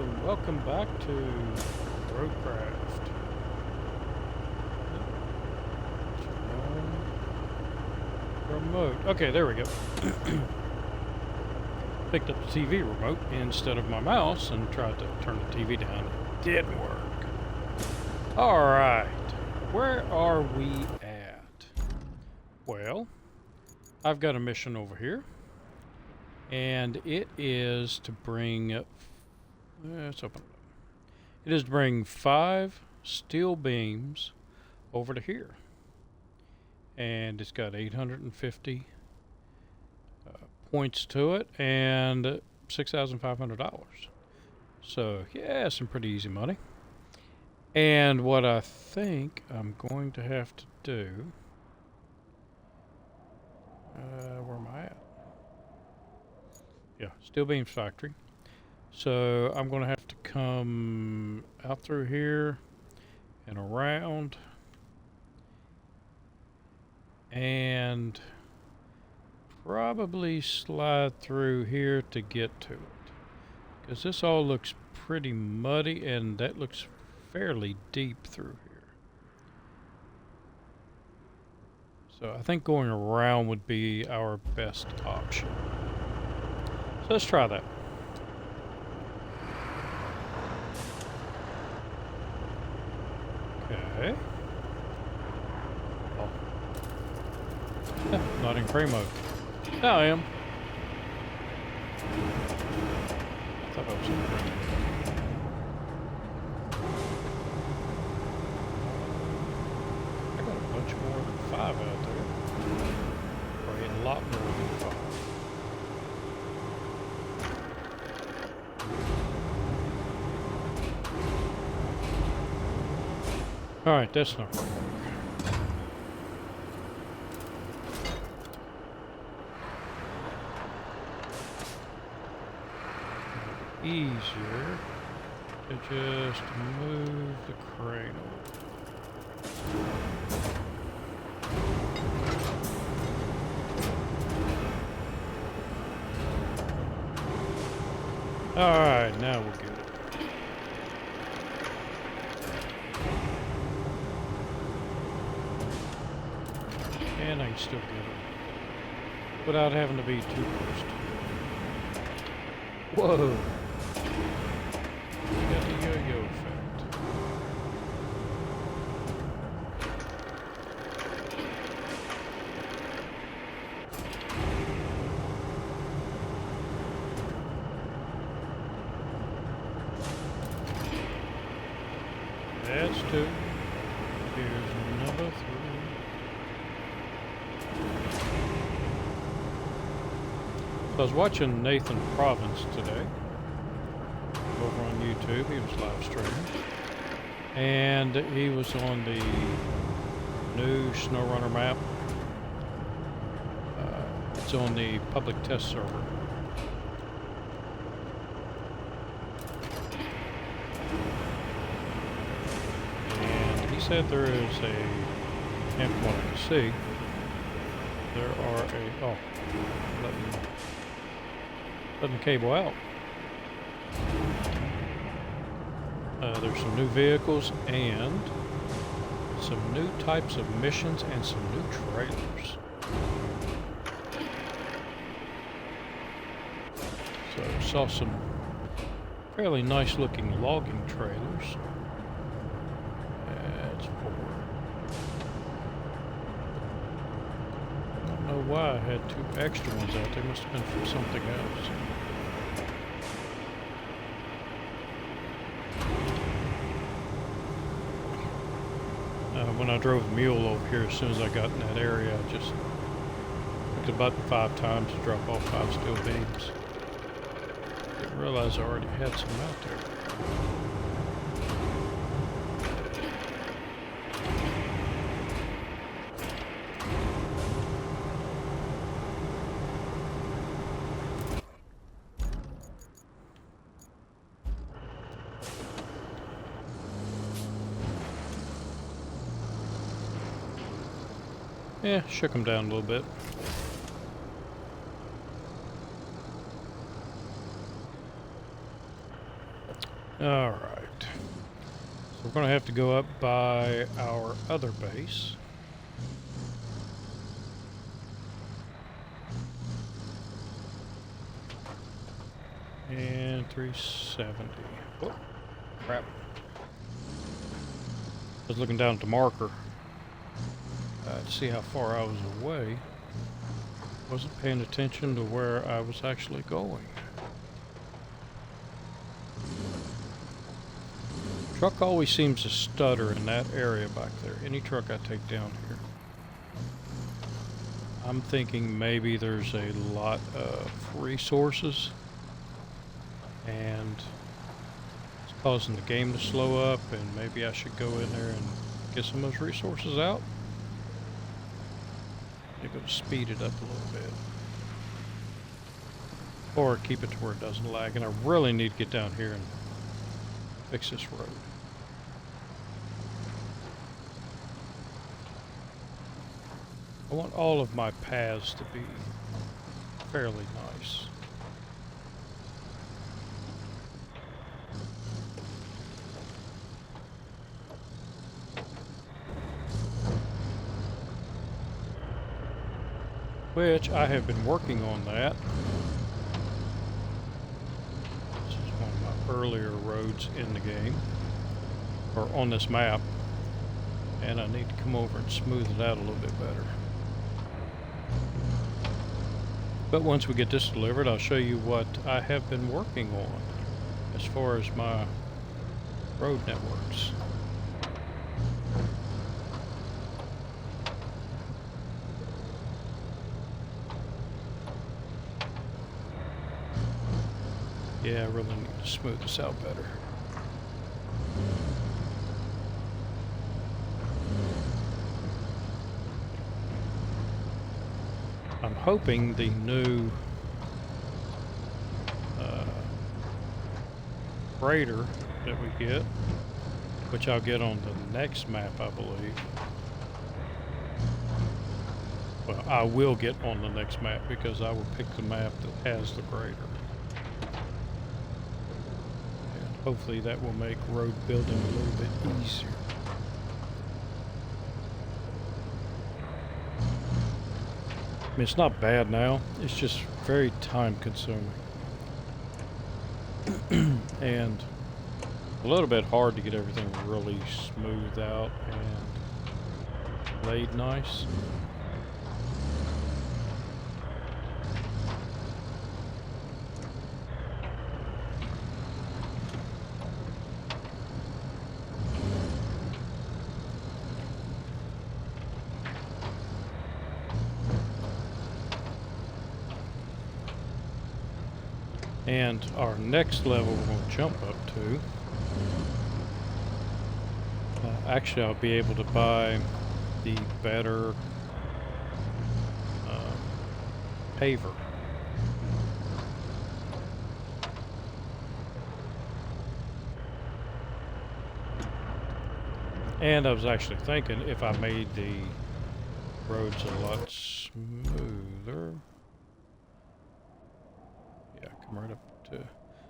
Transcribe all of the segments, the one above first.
Hello, welcome back to ROADCRAFT. Remote. Okay, there we go. Picked up the TV remote instead of my mouse and tried to turn the TV down. It didn't work. Alright, where are we at? Well, I've got a mission over here. And it is to bring... let's open it up. It is to bring 5 steel beams over to here. And it's got 850 points to it and $6,500. So, yeah, some pretty easy money. And what I think I'm going to have to do... where am I at? Yeah, Steel Beams Factory. So I'm going to have to come out through here and around and probably slide through here to get to it. Because this all looks pretty muddy and that looks fairly deep through here. So I think going around would be our best option. So let's try that. Okay. Oh. Yeah, not in frame mode. Now I am. I thought I was in frame mode. I got a bunch more than 5 out there. Probably a lot more than 5. Alright, that's not going to work. Easier to just move the crane over. Alright, now we'll get it. And I can still get it without having to be too close to it. Whoa! Got the yo-yo effect. That's 2. Here's number 3. I was watching Nathan Province today over on YouTube. He was live streaming, and he was on the new SnowRunner map. It's on the public test server. And he said there is a, and from what I can see, there are a, oh, letting the cable out. There's some new vehicles and some new types of missions and some new trailers. So saw some fairly nice looking logging trailers. That's 4. I don't know why I had 2 extra ones out there. Must have been from something else. When I drove the mule over here, as soon as I got in that area, I just clicked the button 5 times to drop off 5 steel beams. Didn't realize I already had some out there. Yeah, shook them down a little bit. Alright. So we're going to have to go up by our other base. And 370. Oh, crap. I was looking down at the marker to see how far I was away. Wasn't paying attention to where I was actually going. Truck always seems to stutter in that area back there. Any truck I take down here. I'm thinking maybe there's a lot of resources and it's causing the game to slow up, and maybe I should go in there and get some of those resources out. Maybe it'll speed it up a little bit. Or keep it to where it doesn't lag. And I really need to get down here and fix this road. I want all of my paths to be fairly nice. Which I have been working on that. This is one of my earlier roads in the game, or on this map, and I need to come over and smooth it out a little bit better. But once we get this delivered, I'll show you what I have been working on as far as my road networks. Yeah, I really need to smooth this out better. I'm hoping the new grader that we get, which I'll get on the next map, I believe. Well, I will get on the next map because I will pick the map that has the grader. And hopefully that will make road building a little bit easier. I mean, it's not bad now, it's just very time consuming. And a little bit hard to get everything really smoothed out and laid nice. And our next level we're going to jump up to, actually I'll be able to buy the better paver. And I was actually thinking if I made the roads a lot smoother. Right up to, as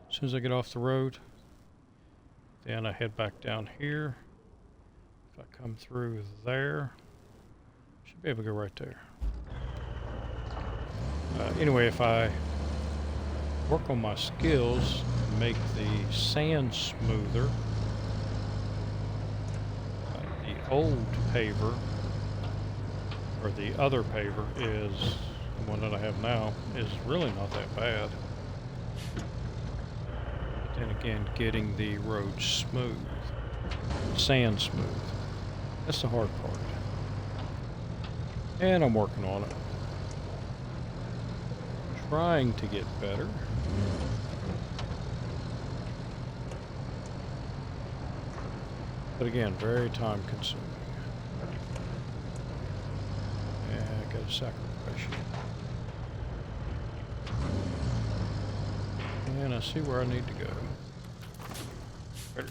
soon as I get off the road, then I head back down here. If I come through there, should be able to go right there. Anyway, if I work on my skills, make the sand smoother, the old paver, or the other paver is, the one that I have now, is really not that bad. And again, getting the road smooth, sand smooth. That's the hard part. And I'm working on it. Trying to get better. But again, very time consuming. Yeah, I gotta sacrifice you. And I see where I need to go.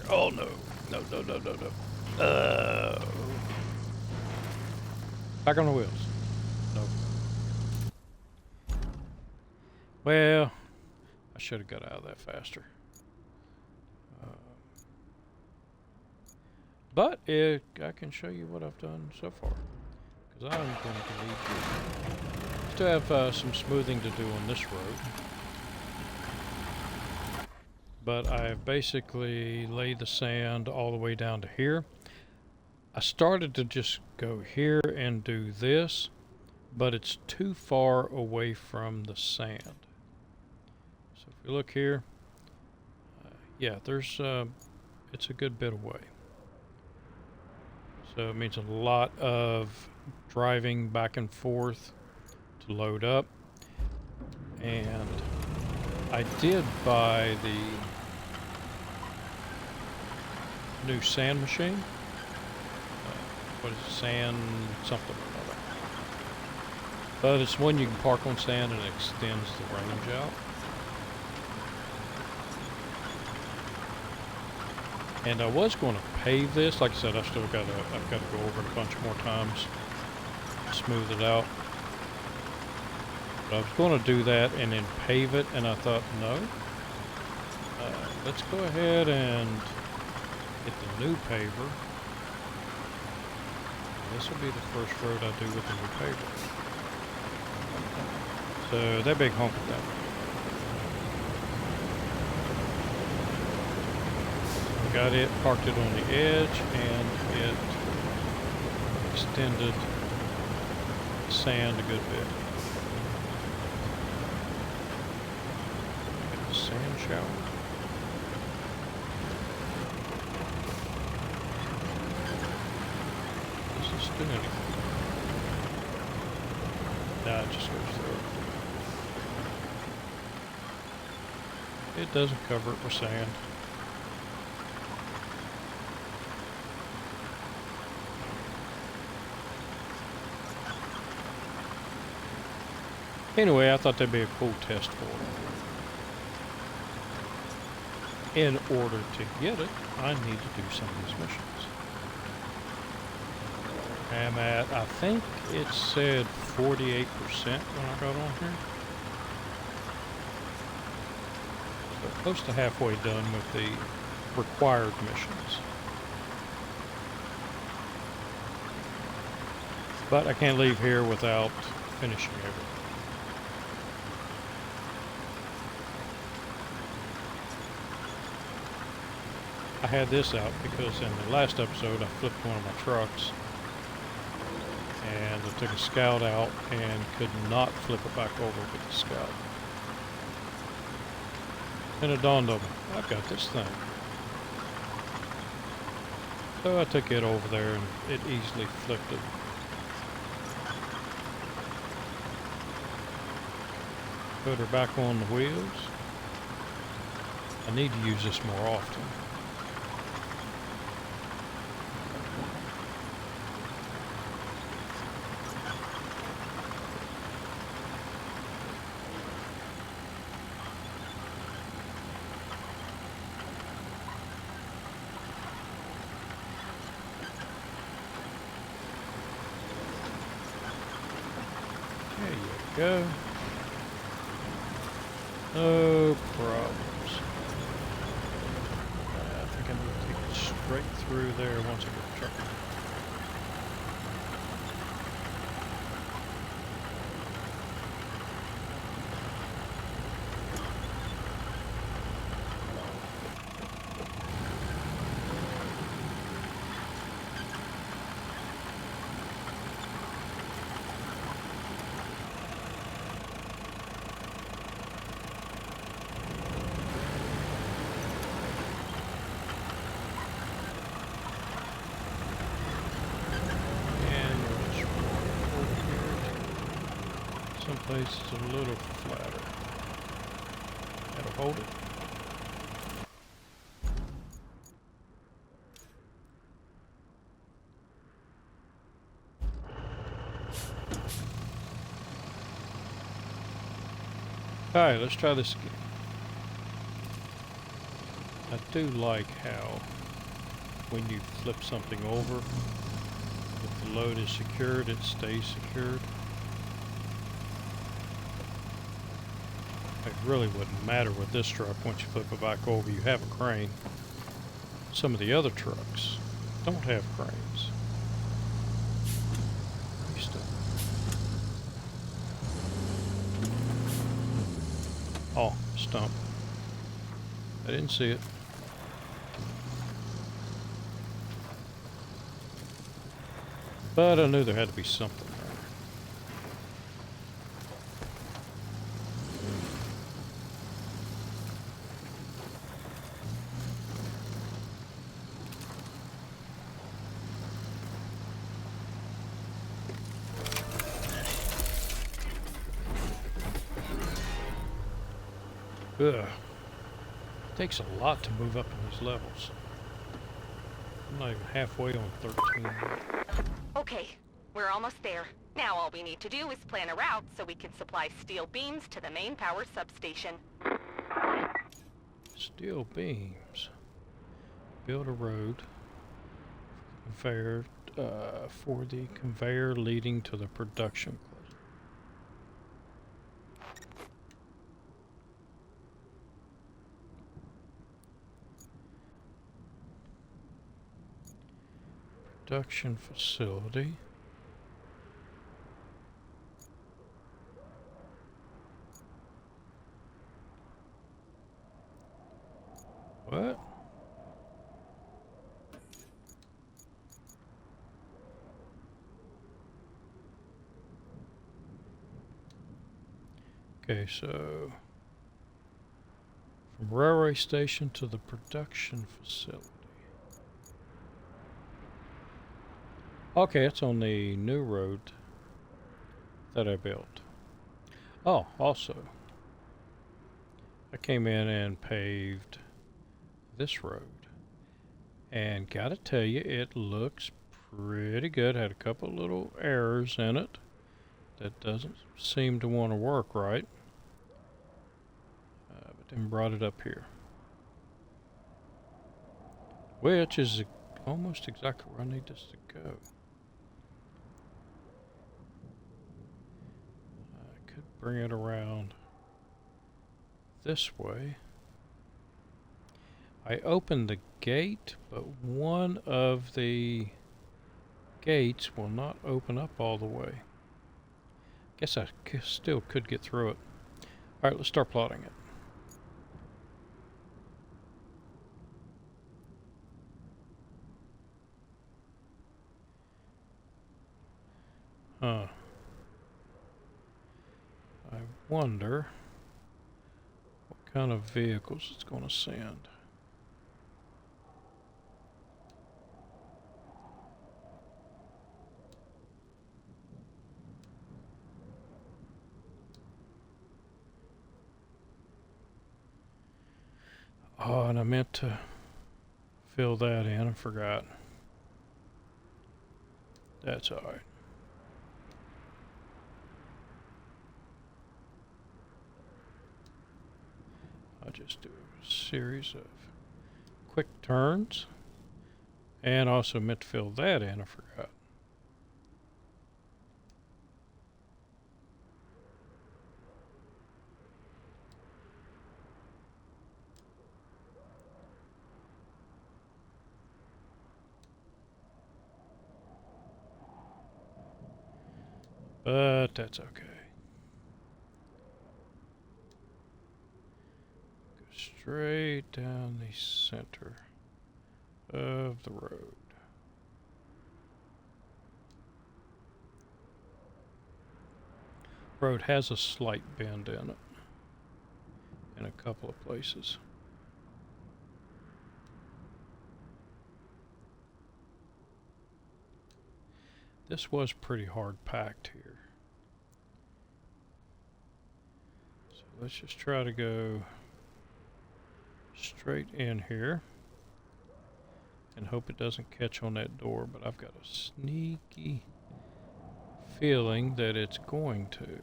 Oh no. No, no, no, no, no. Back on the wheels. No. Well, I should have got out of that faster. But I can show you what I've done so far, because I'm going to need you. Still have some smoothing to do on this road, but I've basically laid the sand all the way down to here. I started to just go here and do this, but it's too far away from the sand. So if we look here, yeah, there's it's a good bit away. So it means a lot of driving back and forth to load up. And I did buy the new sand machine. What is it? Sand something or other. But it's one you can park on sand and it extends the range out. And I was going to pave this. Like I said, I've got to go over it a bunch more times, smooth it out. But I was going to do that and then pave it, and I thought, no. Let's go ahead and get the new paver. This will be the first road I do with the new paver. So that big hump of that. Got it, parked it on the edge, and it extended the sand a good bit. Get the sand shower. Does this do anything? Nah, it just goes through. It doesn't cover it with sand. Anyway, I thought that'd be a cool test for it. In order to get it, I need to do some of these missions. I'm at, I think it said 48% when I got on here. So close to halfway done with the required missions. But I can't leave here without finishing everything. I had this out because in the last episode I flipped one of my trucks and I took a scout out and could not flip it back over with the scout. And it dawned on me, I've got this thing. So I took it over there and it easily flipped it. Put her back on the wheels. I need to use this more often. There you go. No problems. I think I need to take it straight through there once I get the truck. Someplace is a little flatter. That'll hold it. Alright, let's try this again. I do like how when you flip something over, if the load is secured, it stays secured. It really wouldn't matter with this truck once you flip it back over. You have a crane. Some of the other trucks, don't have cranes. Used to. Oh, stump. I didn't see it. But I knew there had to be something there. Ugh. It takes a lot to move up in these levels. I'm not even halfway on 13. Okay, we're almost there. Now all we need to do is plan a route so we can supply steel beams to the main power substation. Steel beams. Build a road. Conveyor for the conveyor leading to the production cluster. Production facility. What? Okay, so from railway station to the production facility. Okay, it's on the new road that I built. Oh, also, I came in and paved this road. And gotta tell you, it looks pretty good. Had a couple little errors in it that doesn't seem to want to work right. But then brought it up here. Which is almost exactly where I need this to go. I could bring it around this way. I opened the gate, but one of the gates will not open up all the way. Guess I still could get through it. Alright, let's start plotting it. I wonder what kind of vehicles it's going to send. Oh, and I meant to fill that in. I forgot. That's alright. I'll just do a series of quick turns. And also meant to fill that in. I forgot. But that's okay. Go straight down the center of the road. Road has a slight bend in it in a couple of places. This was pretty hard packed here. So let's just try to go straight in here and hope it doesn't catch on that door, but I've got a sneaky feeling that it's going to.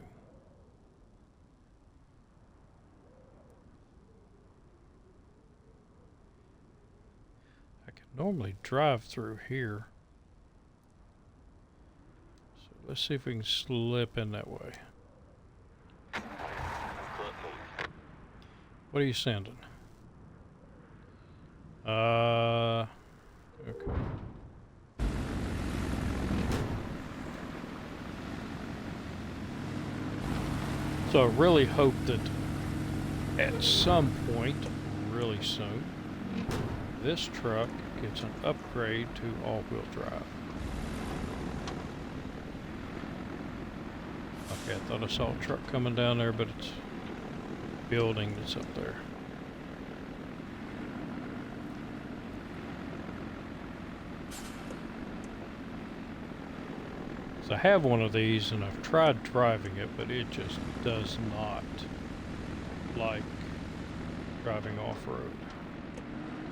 I can normally drive through here. So let's see if we can slip in that way. What are you sending? Okay. So I really hope that at some point, really soon, this truck gets an upgrade to all-wheel drive. Okay, I thought I saw a truck coming down there, but it's a building that's up there. So I have one of these and I've tried driving it, but it just does not like driving off-road.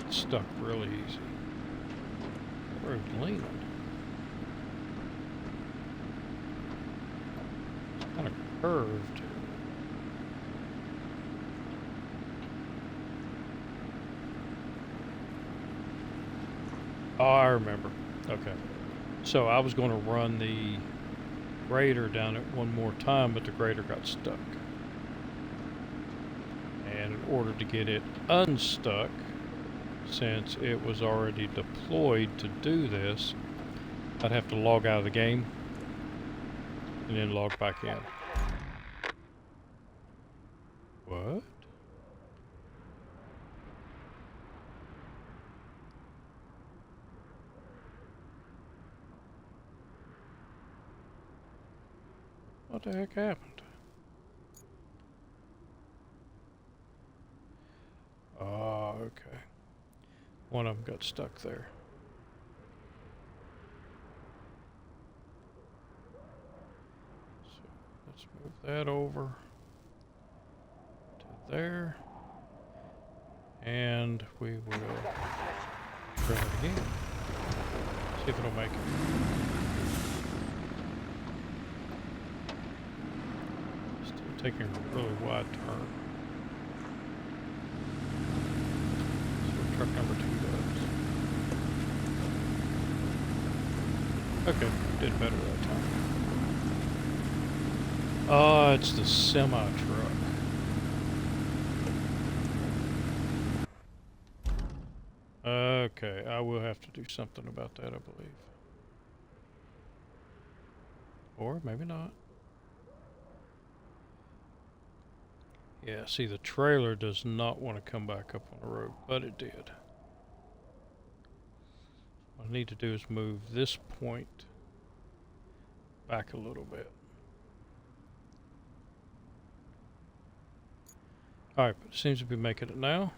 It's stuck really easy. Road leaning. It's kind of curved. Oh, I remember. Okay. So I was going to run the grader down it one more time, but the grader got stuck. And in order to get it unstuck, since it was already deployed to do this, I'd have to log out of the game and then log back in. What? What the heck happened? Oh, okay. One of them got stuck there. So let's move that over to there. And we will try it again. See if it'll make it. Still taking a really wide turn. Truck number 2 does. Okay, did better that time. Oh, it's the semi-truck. Okay, I will have to do something about that, I believe. Or maybe not. Yeah, see, the trailer does not want to come back up on the road, but it did. What I need to do is move this point back a little bit. Alright, but it seems to be making it now.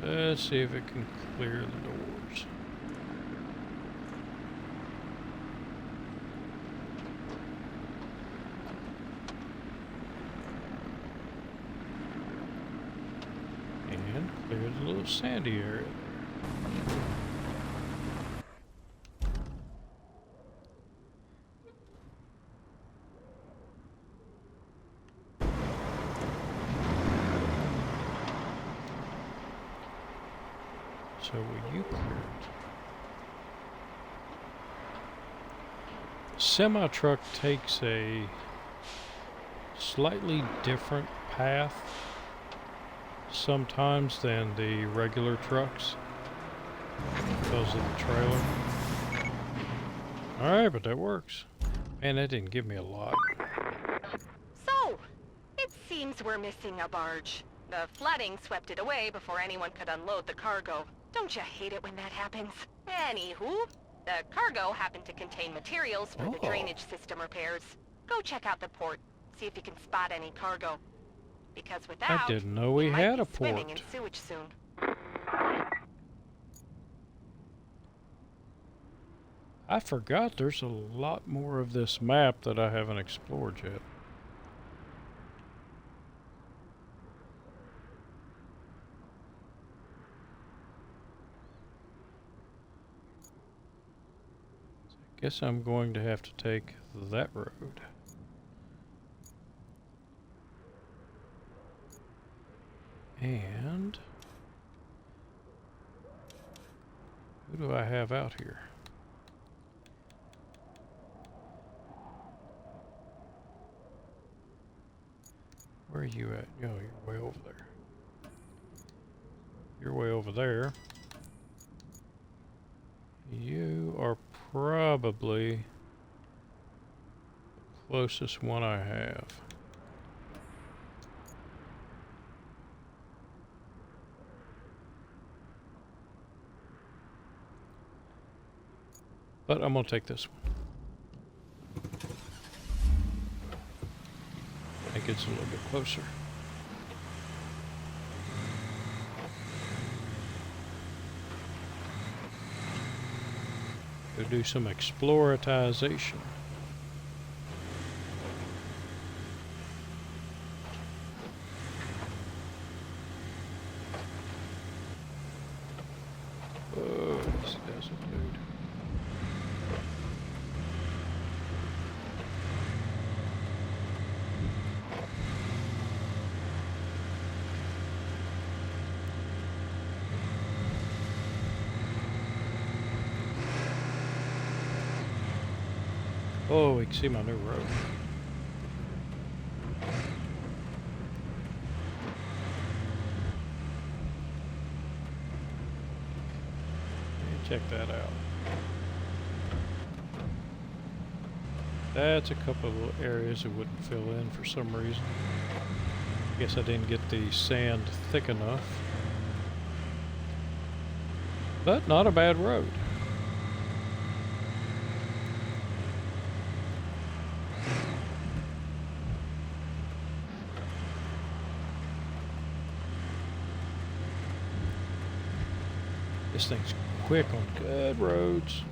Let's see if it can clear the doors. And clear the little sandy area there. So will you clear it? Semi-truck takes a slightly different path sometimes than the regular trucks because of the trailer. Alright, but that works. Man, that didn't give me a lot. So, it seems we're missing a barge. The flooding swept it away before anyone could unload the cargo. Don't you hate it when that happens? Anywho, the cargo happened to contain materials for the drainage system repairs. Go check out the port, see if you can spot any cargo. Because without, I didn't know we had a port. Swimming in sewage soon. I forgot there's a lot more of this map that I haven't explored yet. Guess I'm going to have to take that road. And who do I have out here? Where are you at? Oh, you're way over there. You're way over there. You are probably the closest one I have. But I'm gonna take this one. I think it's a little bit closer. Go do some exploratization. Oh, this desert dude. Oh, we can see my new road. Check that out. That's a couple of areas it wouldn't fill in for some reason. I guess I didn't get the sand thick enough. But not a bad road. This thing's quick on good roads.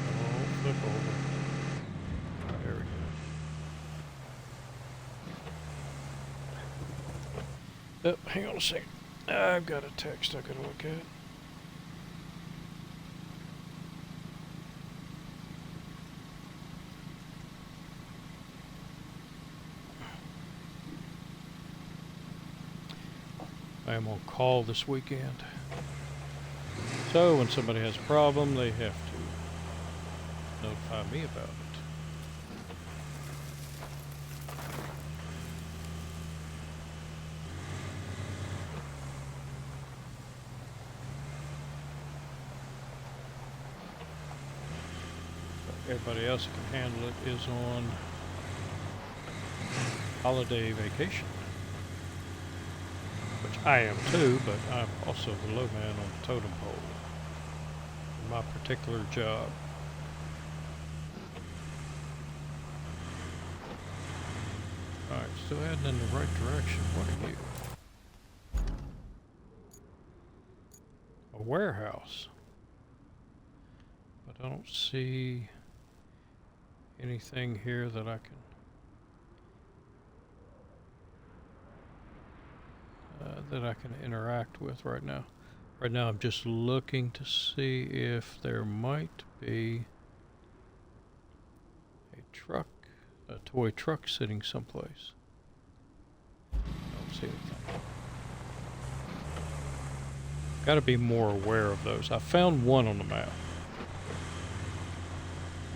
Oh, flip over. There we go. Oh, hang on a second. I've got a text I gotta look at. I am on call this weekend. So when somebody has a problem, they have to notify me about it. Everybody else who can handle it is on holiday vacation. Which I am too, but I'm also the low man on the totem pole in my particular job. Alright, still heading in the right direction. What are you? A warehouse. But I don't see anything here that I can interact with right now. Right now I'm just looking to see if there might be a toy truck sitting someplace. I don't see anything. Gotta be more aware of those. I found one on the map.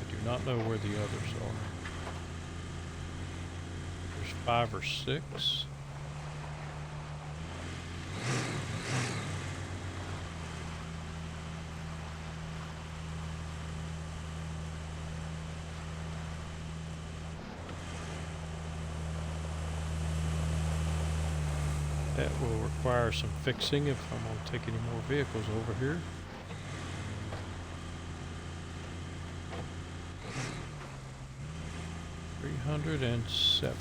I do not know where the others are. There's 5 or 6. That will require some fixing if I'm going to take any more vehicles over here. $370.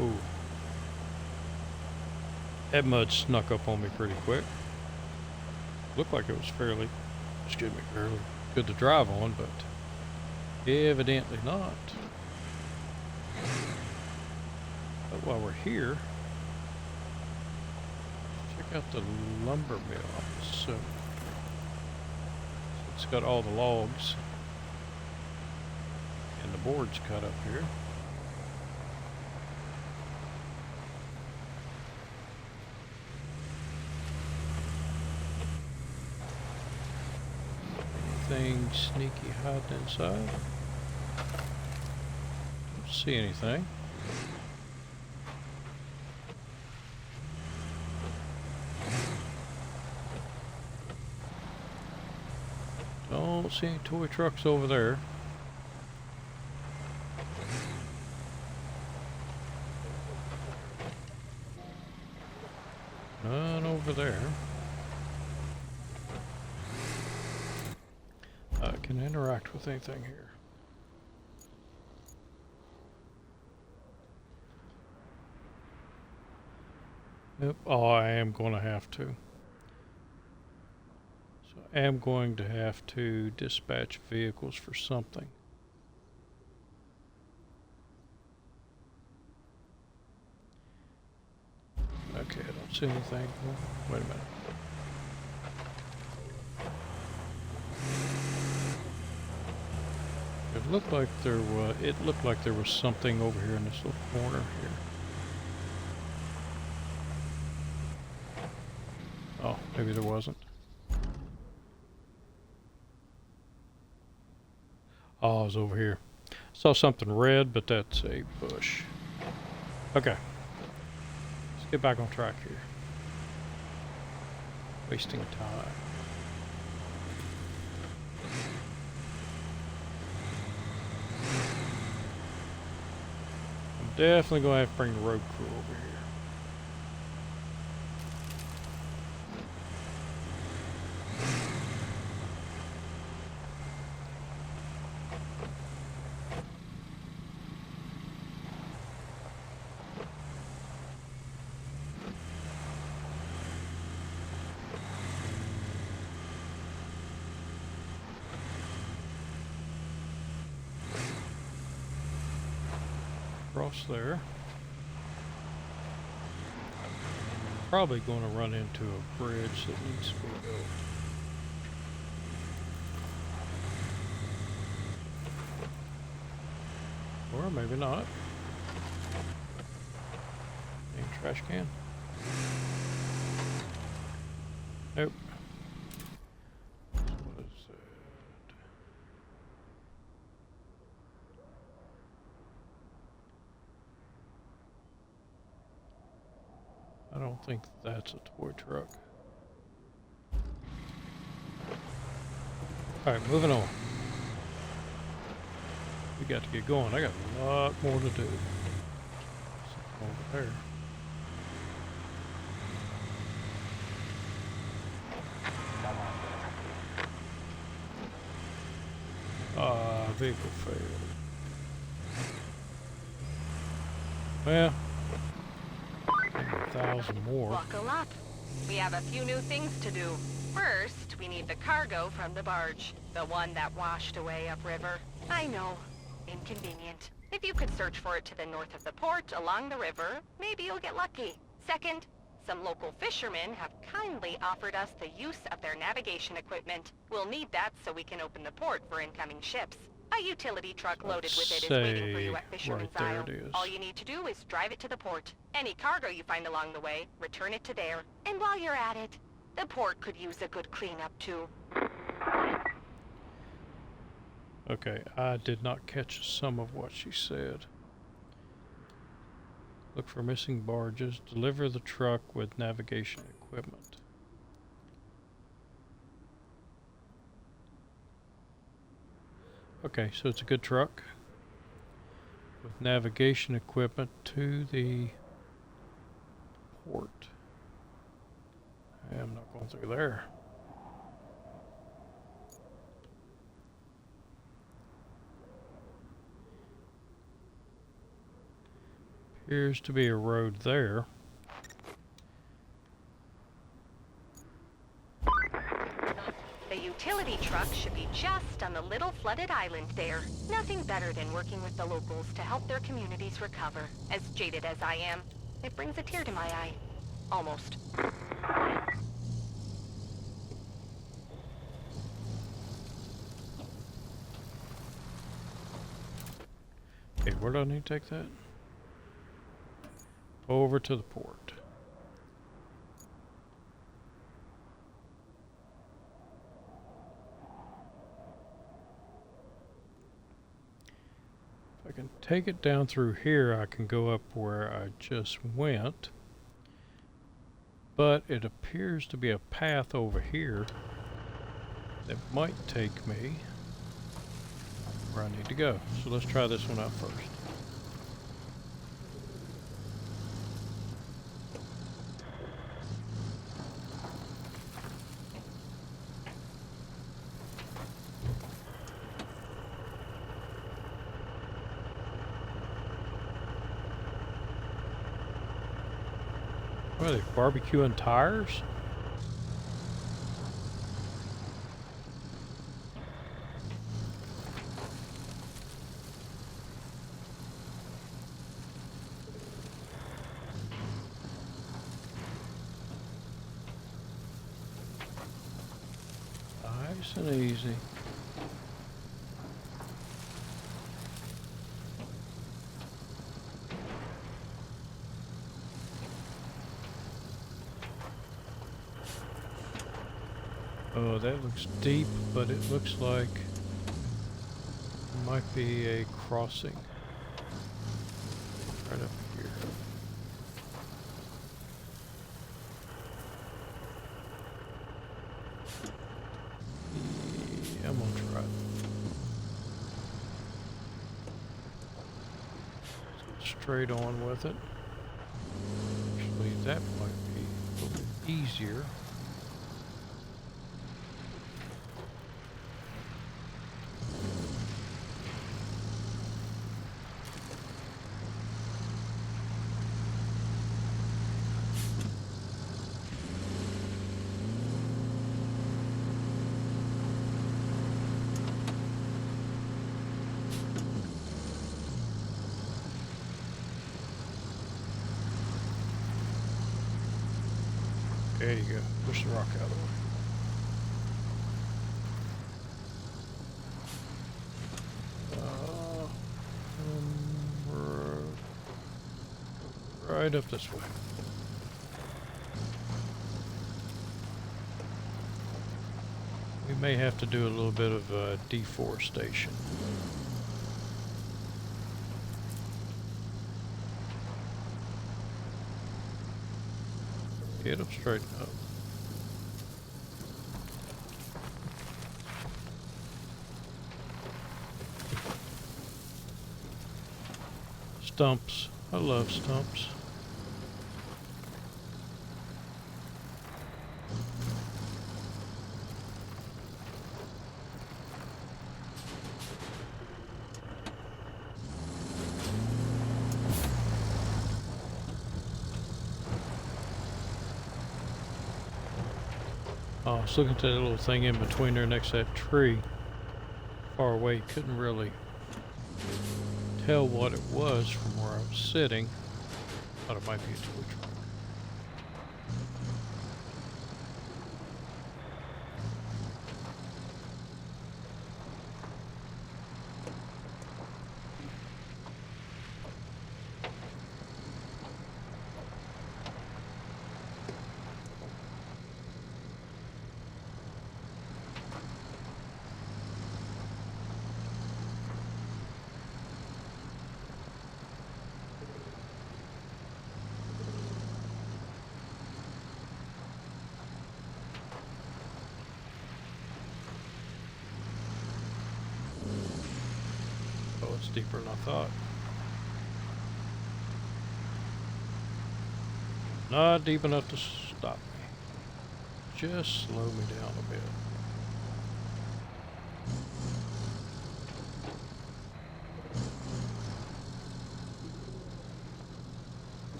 Ooh. That mud snuck up on me pretty quick. Looked like it was fairly good to drive on, but evidently not. But while we're here, check out the lumber mill. So it's got all the logs and the boards cut up here. anything sneaky hiding inside? Don't see anything. Don't see any toy trucks over there. None over there. Can I interact with anything here? Yep. Oh, I am going to have to. So I am going to have to dispatch vehicles for something. Okay, I don't see anything. Wait a minute. It looked like there was something over here in this little corner here. Oh, maybe there wasn't. Oh, it was over here. Saw something red, but that's a bush. Okay. Let's get back on track here. Wasting time. I'm definitely going to have to bring the road crew over here. Across there. Probably going to run into a bridge that needs to be built. Or maybe not. Any trash can? Nope. What is that? I don't think that's a toy truck. Alright, moving on. We got to get going. I got a lot more to do. Something over there. Vehicle failed. Well, 1,000 more. Buckle up. We have a few new things to do. First, we need the cargo from the barge. The one that washed away upriver. I know. Inconvenient. If you could search for it to the north of the port, along the river, maybe you'll get lucky. Second, some local fishermen have kindly offered us the use of their navigation equipment. We'll need that so we can open the port for incoming ships. A utility truck loaded with it is waiting for you at Fisherman's Isle. All you need to do is drive it to the port. Any cargo you find along the way, return it to there. And while you're at it, the port could use a good cleanup too. Okay, I did not catch some of what she said. Look for missing barges. Deliver the truck with navigation equipment. Okay, so it's a good truck with navigation equipment to the port. I'm not going through there. Appears to be a road there. The utility truck should be just on the little flooded island there. Nothing better than working with the locals to help their communities recover. As jaded as I am, it brings a tear to my eye. Almost. Okay, where do I need to take that? Over to the port. can take it down through here, I can go up where I just went. But it appears to be a path over here that might take me where I need to go. So let's try this one out first. What are they, barbecuing tires? Nice and easy. Oh, that looks deep, but it looks like it might be a crossing right up here. Yeah, I'm gonna try it. Straight on with it. Actually, that might be a little bit easier. There you go. Push the rock out of the way. Right up this way. We may have to do a little bit of deforestation. Get them straightened up. Stumps. I love stumps. Oh, I was looking at that little thing in between there next to that tree. Far away, couldn't really tell what it was from where I was sitting. Thought it might be a toy truck. Oh, it's deeper than I thought. Not deep enough to stop me. Just slow me down a bit.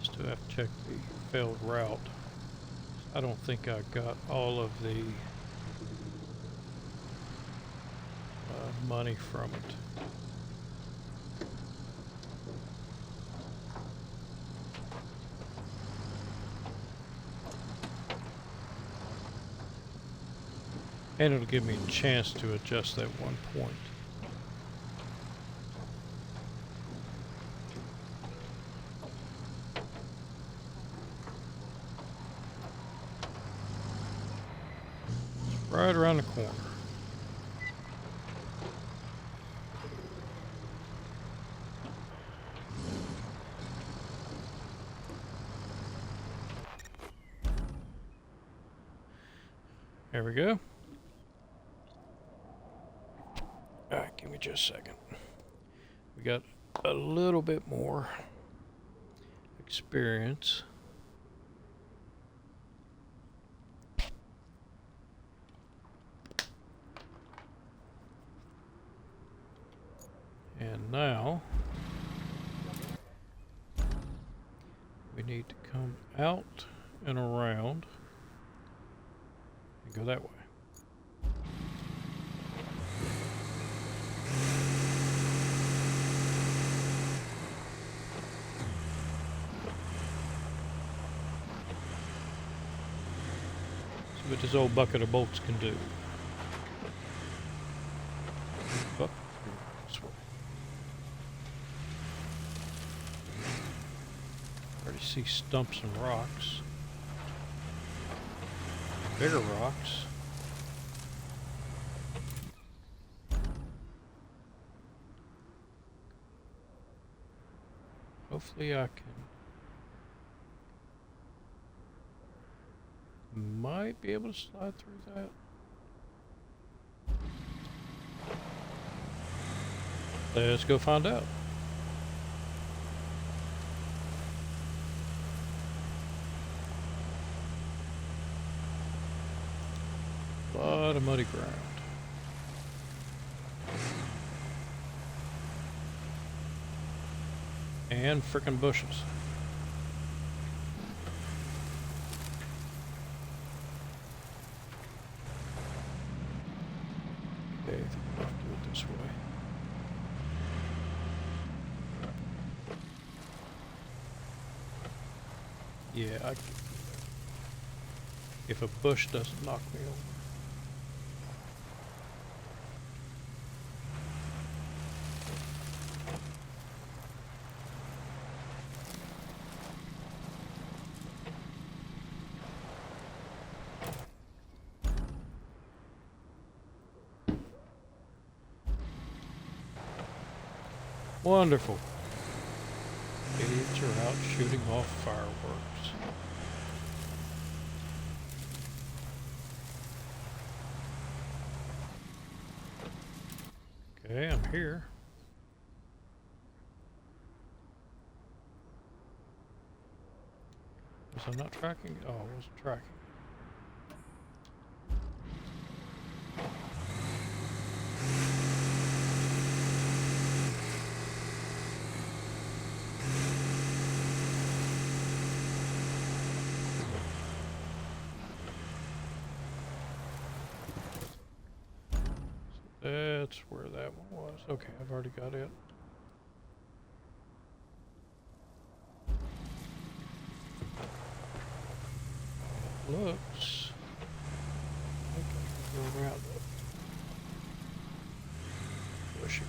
Still have to check the failed route. I don't think I got all of the money from it. And it'll give me a chance to adjust that one point. right around the corner. There we go. Alright, give me just a second. We got a little bit more experience. And now we need to come out and around and go that way. See what this old bucket of bolts can do. Up this way. Already see stumps and rocks. Bigger rocks. Hopefully I might be able to slide through that. Let's go find out. A lot of muddy ground. And frickin' bushes. Okay, I think we'll have to do it this way. Yeah, I can do that. If a bush doesn't knock me over. Wonderful. Idiots are out shooting off fireworks. Okay, I'm here. Was I not tracking? Oh, I wasn't tracking. That's where that one was. Okay, I've already got it. Looks like I can go around it. Bush again.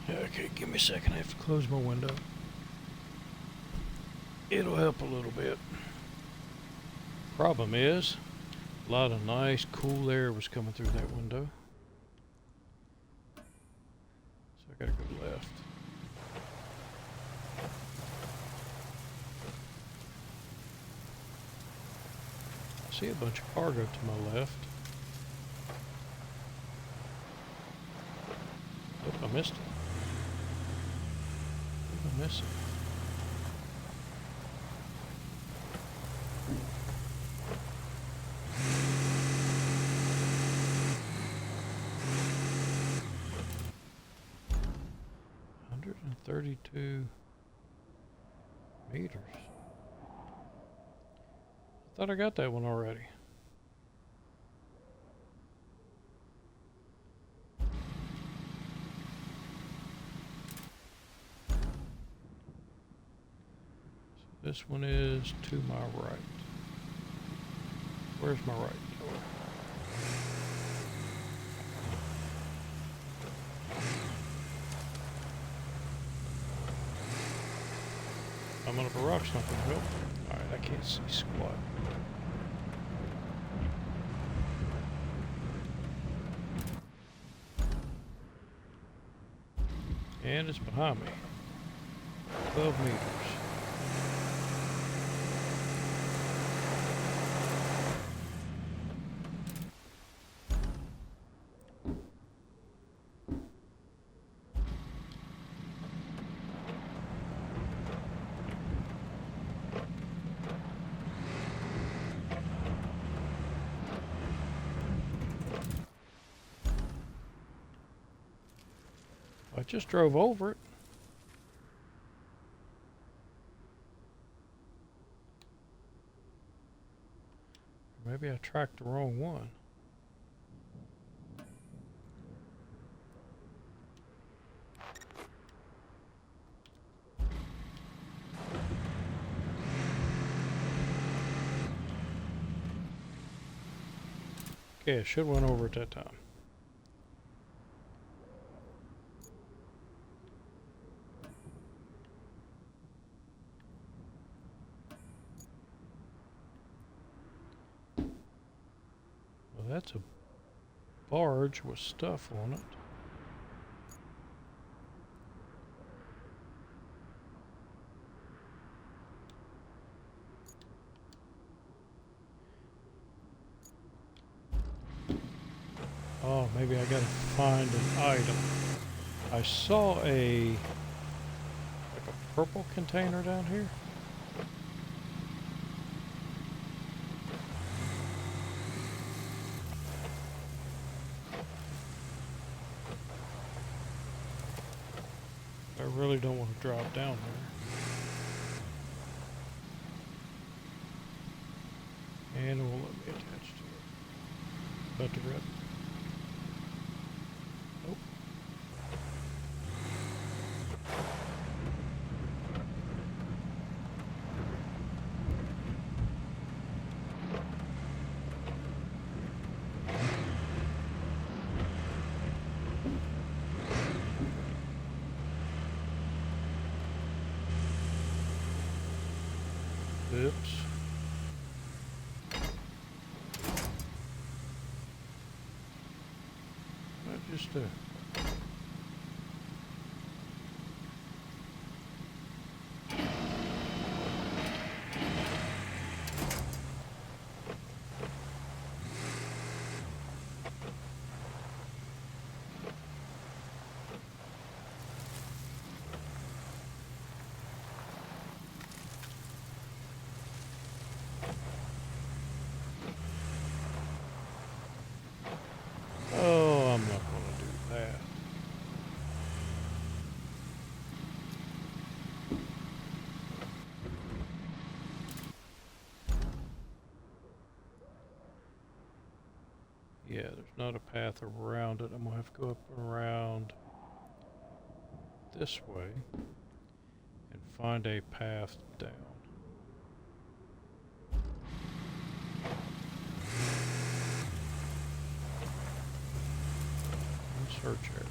Okay, give me a second. I have to close my window. It'll help a little bit. Problem is, a lot of nice, cool air was coming through that window. So I gotta go left. I see a bunch of cargo to my left. Oh, I missed it. I miss it. $132 meters. I Thought I got that one already. This one is to my right. Where's my right door? I'm up a rock's not gonna help. Alright, I can't see squat. And it's behind me. 12 meters. I just drove over it. Maybe I tracked the wrong one. Okay, I should have went over at that time. That's a barge with stuff on it. Oh, maybe I gotta find an item. I saw like a purple container down here. I really don't want to drop down there. And it won't let me attach to it. About to rip. Nope. Oops. Not just a... Oh, I'm not going to do that. Yeah, there's not a path around it. I'm going to have to go up and around this way and find a path down. Search area.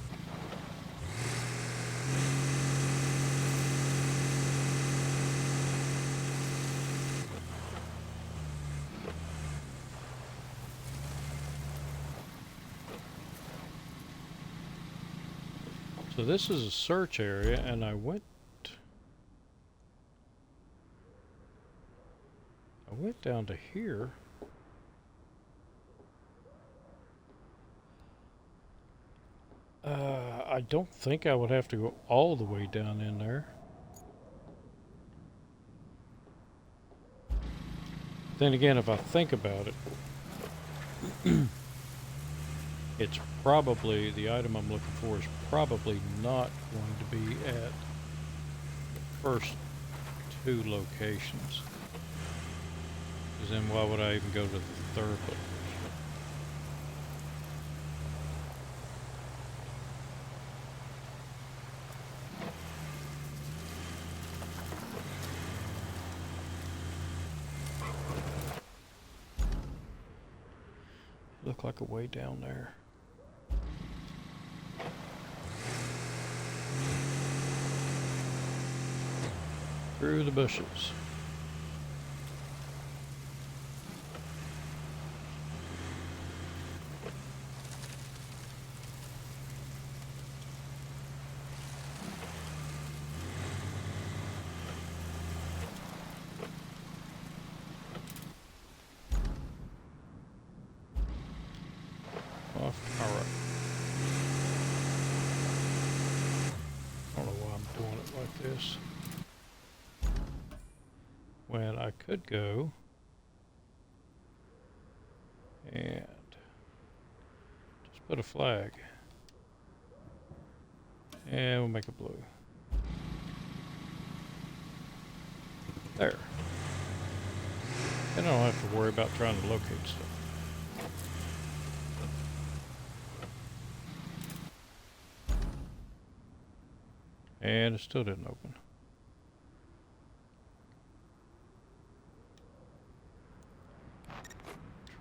So this is a search area, and I went down to here. I don't think I would have to go all the way down in there. Then again, if I think about it, it's probably, the item I'm looking for is probably not going to be at the first two locations. Because then why would I even go to the third location? Look like a way down there. Through the bushes. Off. All right. I don't know why I'm doing it like this. When I could go and just put a flag. And we'll make it blue. There. And I don't have to worry about trying to locate stuff. And it still didn't open.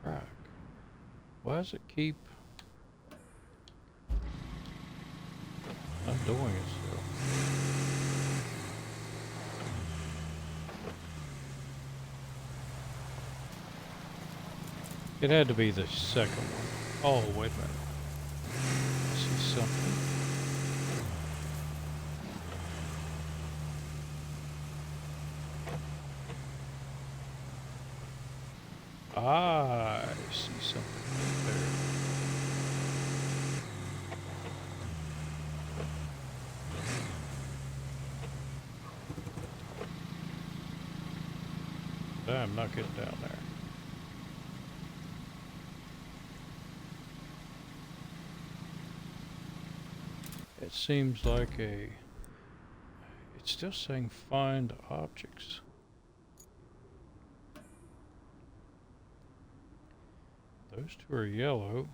Track. Why does it keep undoing itself? It had to be the second one. Oh, wait a minute. I see something. I see something right there. I'm not getting down there. It seems like it's still saying find objects. Those two are yellow.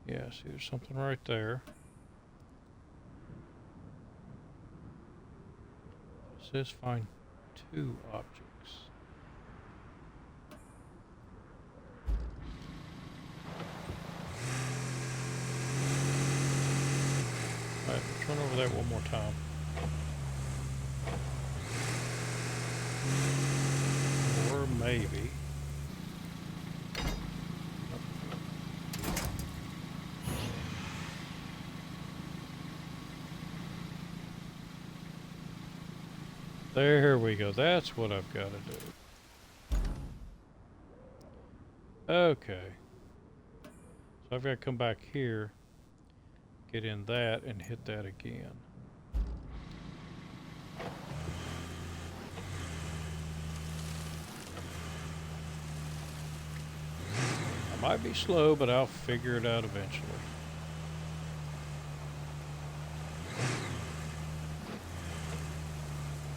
Yeah, see, there's something right there. It says find two objects. Alright, let's run over that one more time. Or maybe. There we go. That's what I've got to do. Okay. So I've got to come back here, get in that, and hit that again. I might be slow, but I'll figure it out eventually.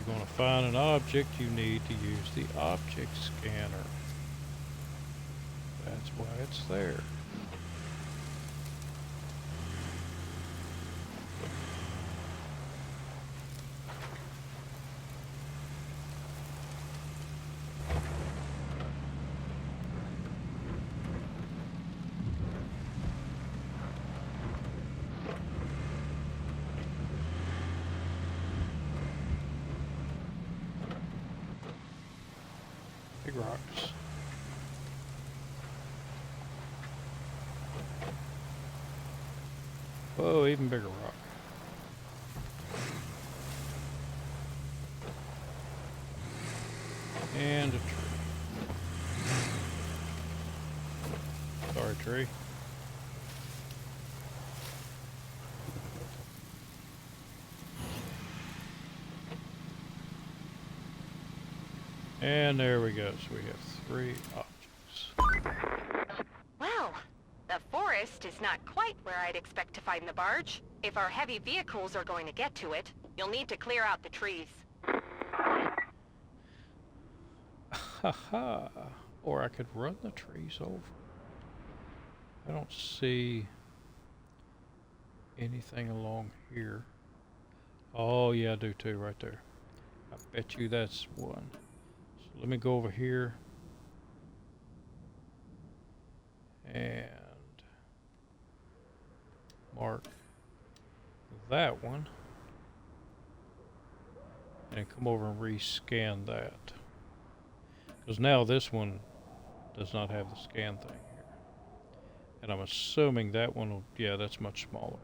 If you're going to find an object, you need to use the object scanner. That's why it's there. Big rocks. Whoa, even bigger rock. And a tree. Sorry, tree. And there we go. So we have 3 objects. Well, the forest is not quite where I'd expect to find the barge. If our heavy vehicles are going to get to it, you'll need to clear out the trees. Haha. Or I could run the trees over. I don't see anything along here. Oh yeah, I do too, right there. I bet you that's one. So let me go over here and mark that one, and come over and rescan that, because now this one does not have the scan thing here, and I'm assuming that one will, yeah, that's much smaller.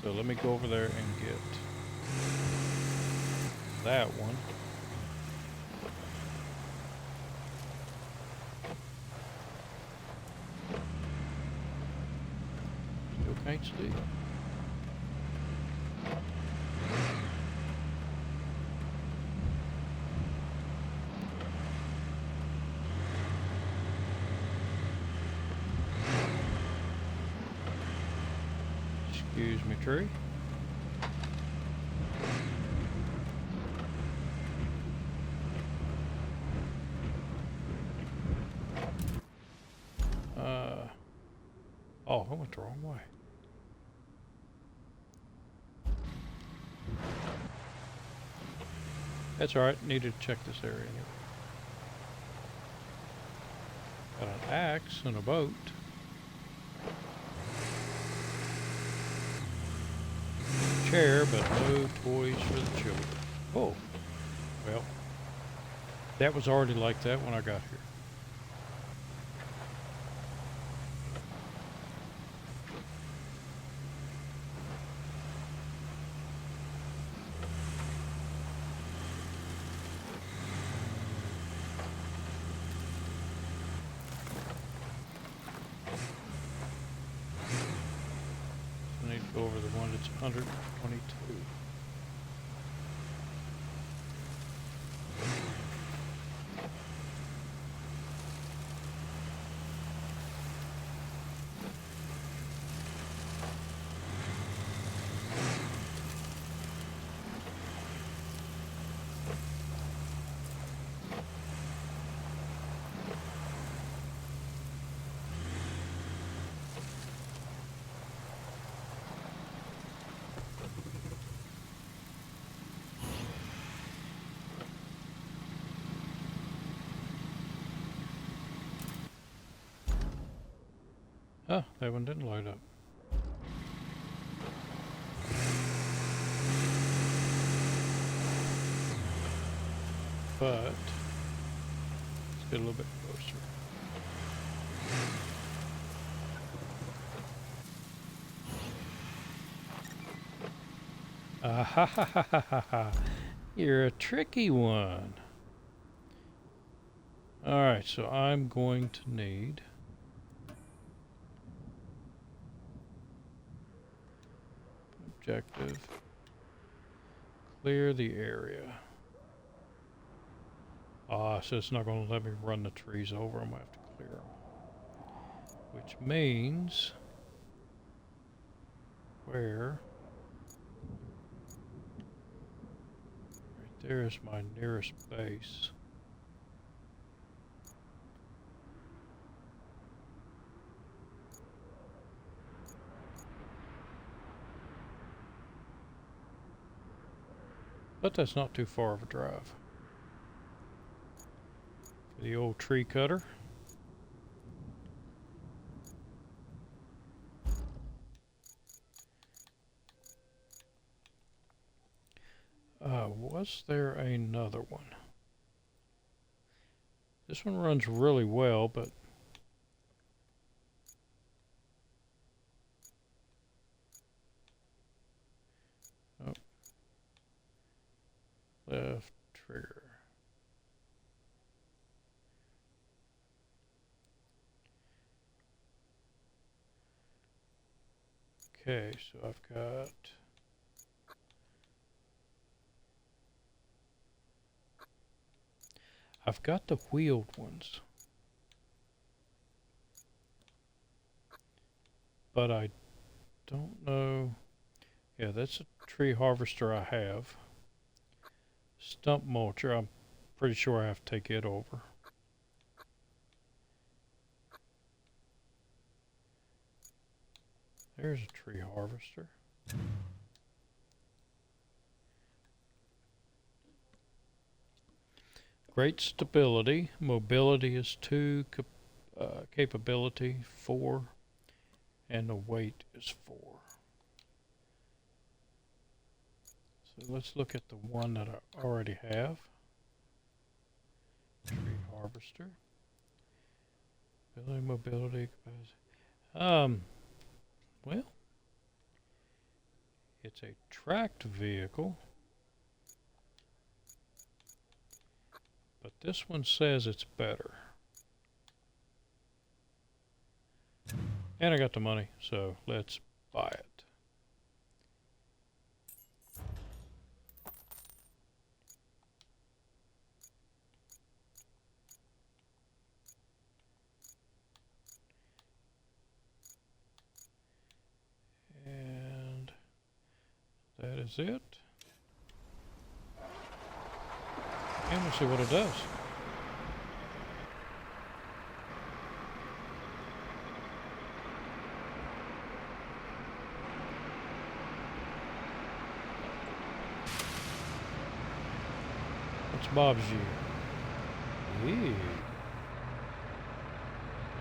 So let me go over there and get that one. Still can't see. Excuse me, tree. Oh, I went the wrong way. That's alright, needed to check this area anyway. Got an axe and a boat. Chair, but no toys for the children. Oh, well, that was already like that when I got here. I need to go over the one that's 122. Oh, that one didn't load up. But let's get a little bit closer. Ah ha ha ha ha ha ha! You're a tricky one. Alright, so I'm going to need objective. Clear the area. Ah, so it's not going to let me run the trees over. I'm going to have to clear them. Which means where? Right there is my nearest base. But that's not too far of a drive. For the old tree cutter. Was there another one? This one runs really well, but oh. Left trigger. Okay, so I've got I've got the wheeled ones, but I don't know. Yeah, that's a tree harvester I have. Stump mulcher, I'm pretty sure I have to take it over. There's a tree harvester. Great stability. Mobility is 2. Capability 4. And the weight is 4. So let's look at the one that I already have. Tree harvester. Mobility, capacity. Well, it's a tracked vehicle, but this one says it's better. And I got the money, so let's buy it. And that is it. And we'll see what it does. What's Bob's year? Ew.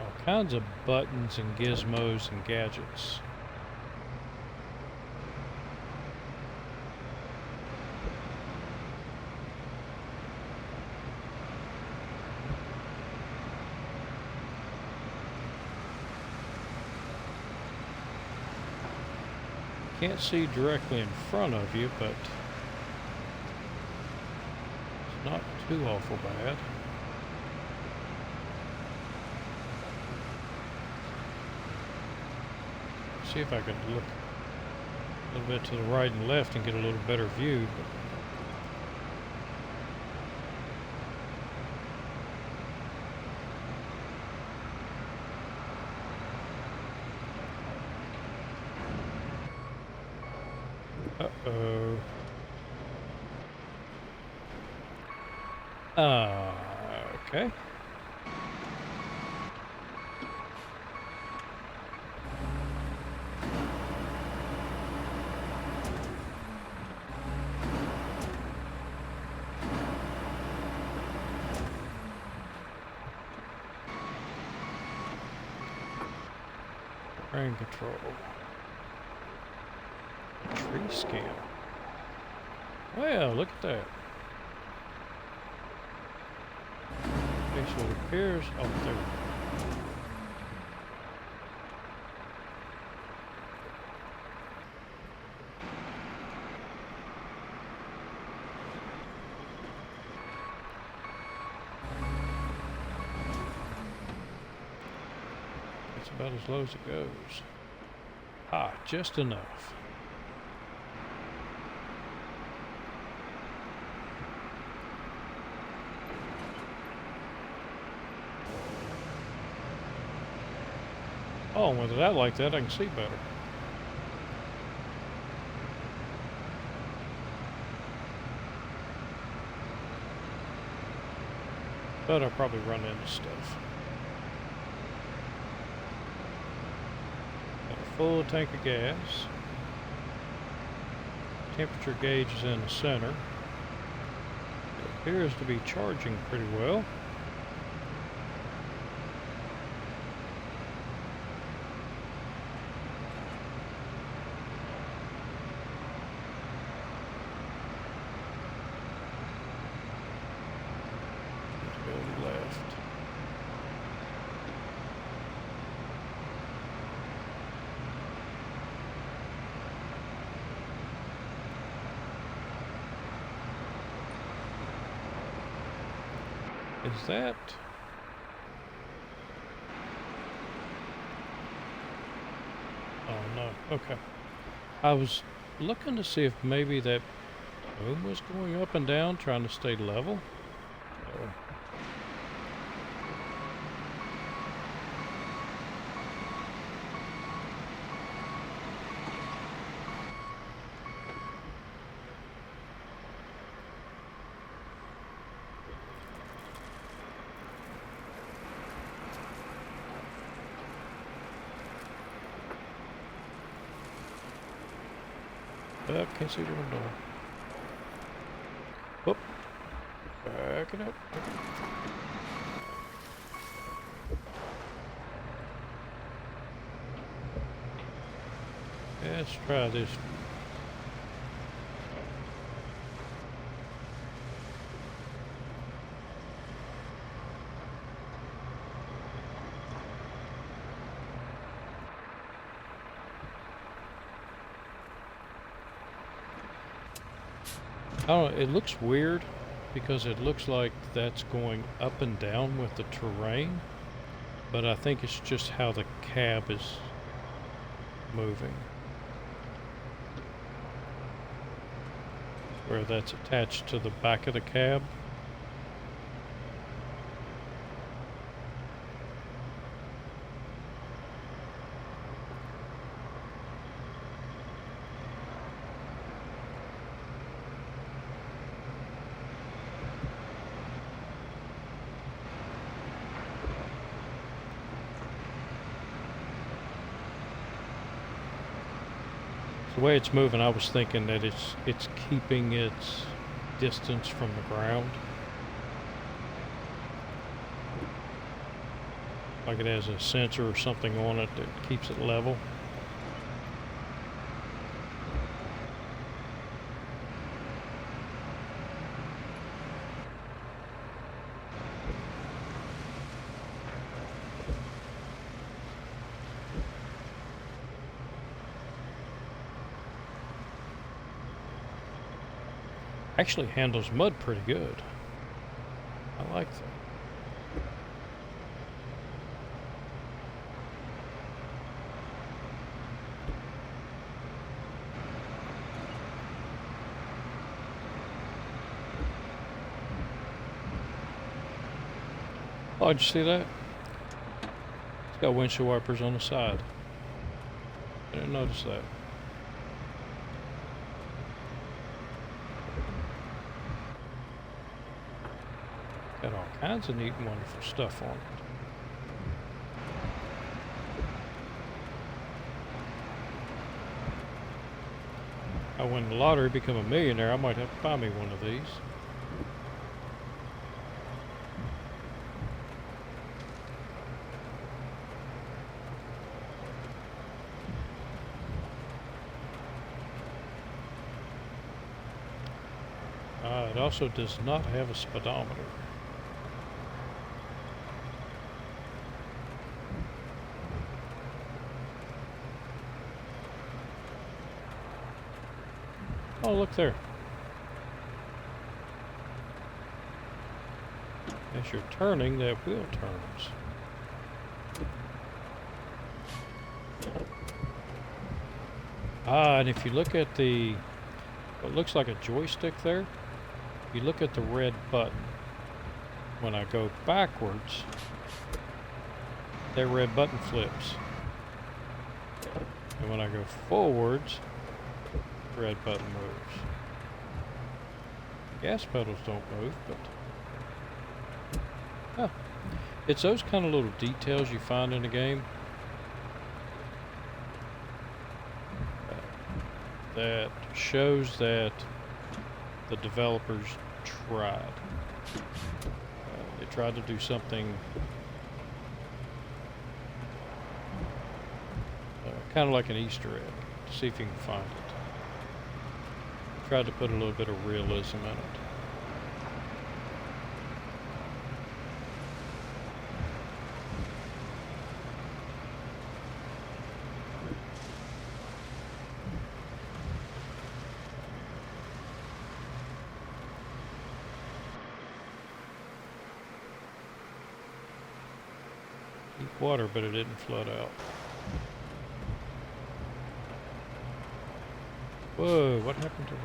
All kinds of buttons and gizmos and gadgets. Can't see directly in front of you, but it's not too awful bad. See if I can look a little bit to the right and left and get a little better view. Uh-oh. Okay. Train control. Tree scanner. Well, look at that. Okay, so it appears. Oh, there. It's about as low as it goes. Ah, just enough. Oh, with it out like that, I can see better. But I'll probably run into stuff. Got a full tank of gas. Temperature gauge is in the center. It appears to be charging pretty well. Is that? Oh no, okay. I was looking to see if maybe that boom was going up and down, trying to stay level. Oh. Can't see the window. Whoop. Back it up. Let's try this. I don't know, it looks weird because it looks like that's going up and down with the terrain, but I think it's just how the cab is moving. Where that's attached to the back of the cab. The way it's moving, I was thinking that it's keeping its distance from the ground. Like it has a sensor or something on it that keeps it level. Actually handles mud pretty good. I like that. Oh, did you see that? It's got windshield wipers on the side. I didn't notice that. Got all kinds of neat and wonderful stuff on it. I win the lottery, become a millionaire, I might have to buy me one of these. It also does not have a speedometer. Oh, look there. As you're turning, that wheel turns. And if you look at what looks like a joystick there, you look at the red button. When I go backwards, that red button flips. And when I go forwards, the red button moves. Gas pedals don't move, but it's those kind of little details you find in a game that shows that the developers tried. They tried to do something kind of like an Easter egg to see if you can find it. Tried to put a little bit of realism in it. Deep water, but it didn't flood out. Whoa, what happened to them?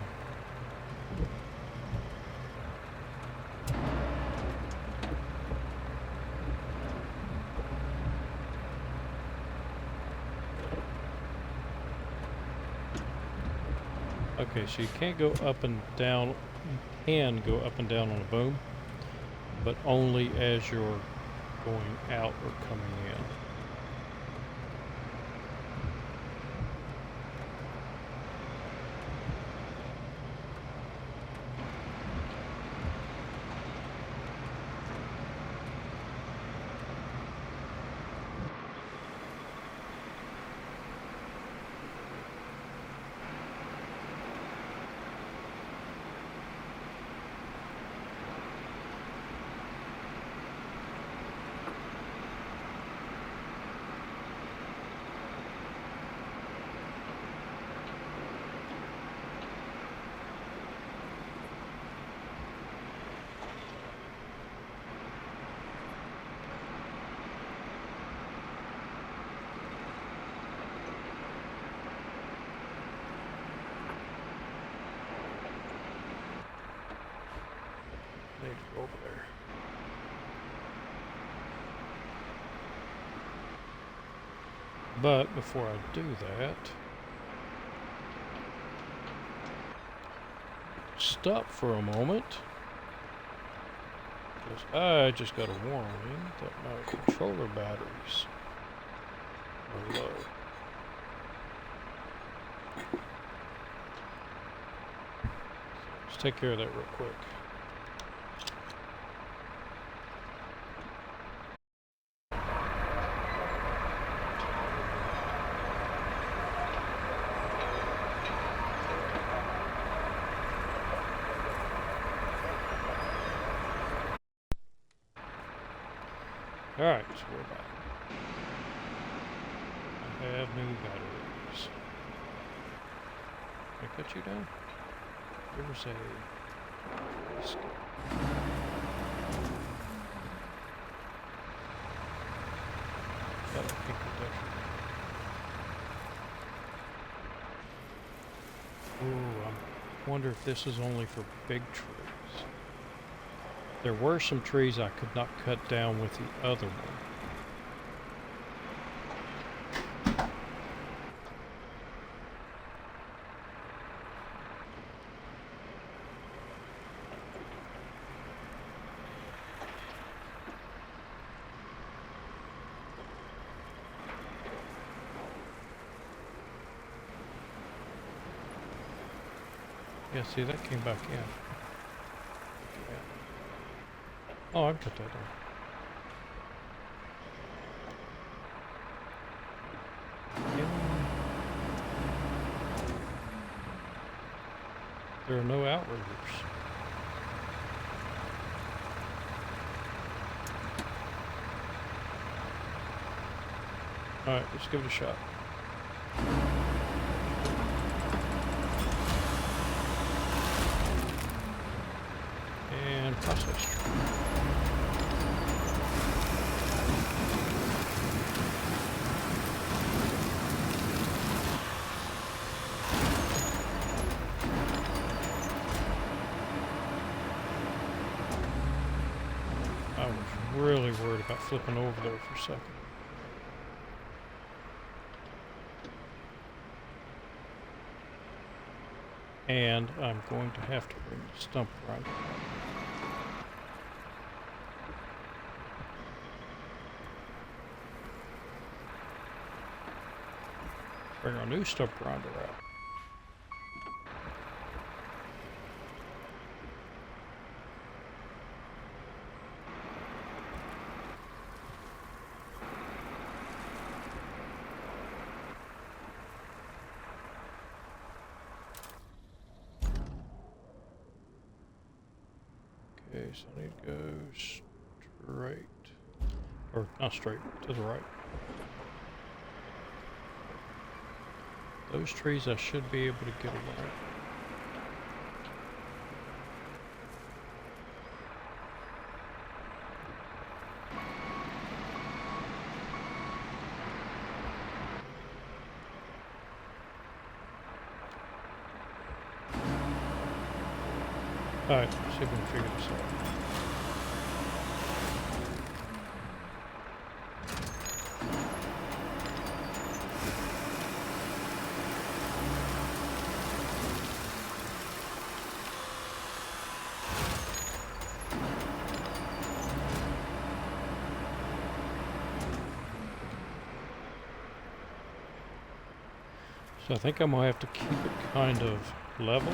Okay, so you can't go up and down. You can go up and down on a boom, but only as you're going out or coming in. I need to go over there. But before I do that, stop for a moment. Because I just got a warning that my controller batteries are low. Let's take care of that real quick. Alright, so we're back. I have new batteries. Can I cut you down? There's a skip. Got a pink protection. Ooh, I wonder if this is only for big trees. There were some trees I could not cut down with the other one. Yeah, see, that came back in. Oh, I've cut that down. There are no outriggers. Alright, let's give it a shot. And process. I was really worried about flipping over there for a second. And I'm going to have to bring the stump grinder. Bring our new stump grinder out. Okay, so I need to go straight, or not straight, to the right. Those trees I should be able to get away. Alright, let's see if we can figure this out. So I think I'm going to have to keep it kind of level.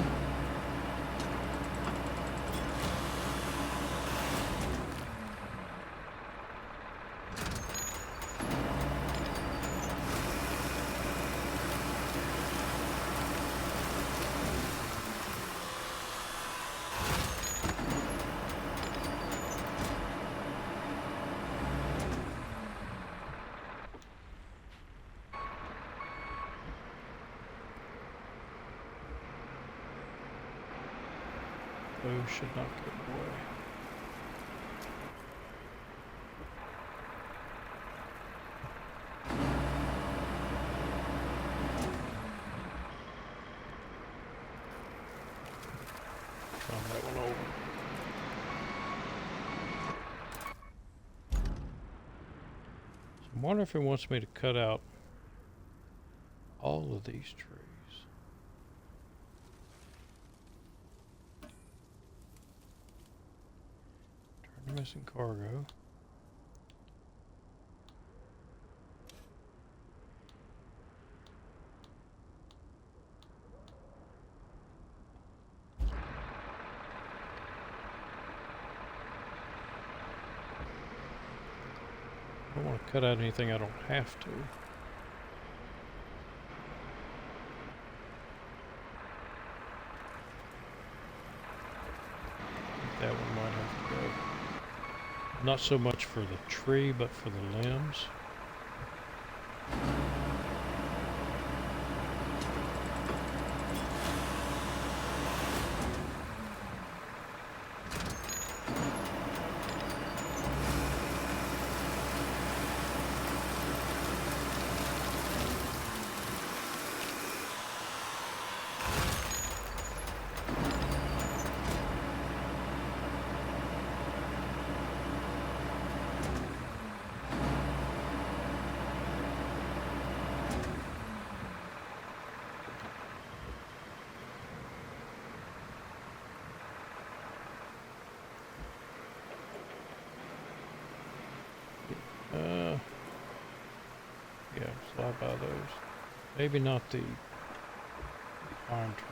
Those should not get away. Turn that one over. I wonder if it wants me to cut out all of these trees. Turn to missing cargo. I don't want to cut out anything I don't have to. That one might have to go. Not so much for the tree, but for the limbs. Yeah, slide by those. Maybe not the pine tree.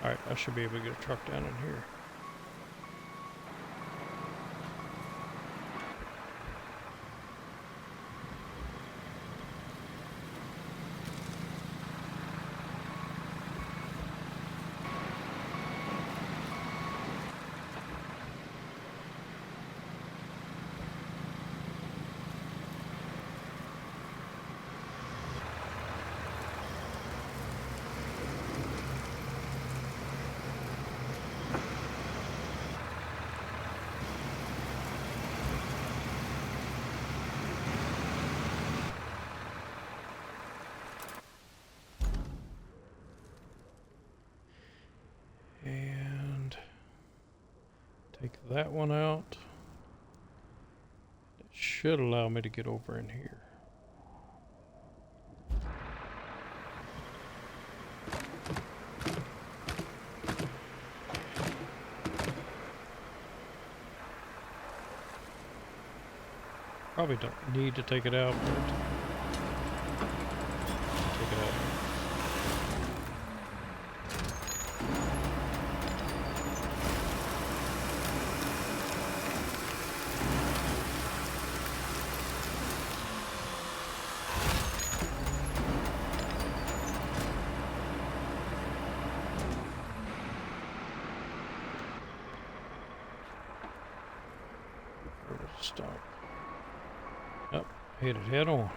Alright, I should be able to get a truck down in here. And take that one out. It should allow me to get over in here. Probably don't need to take it out, but take it out. Where does it stop? Oh, hit it head on.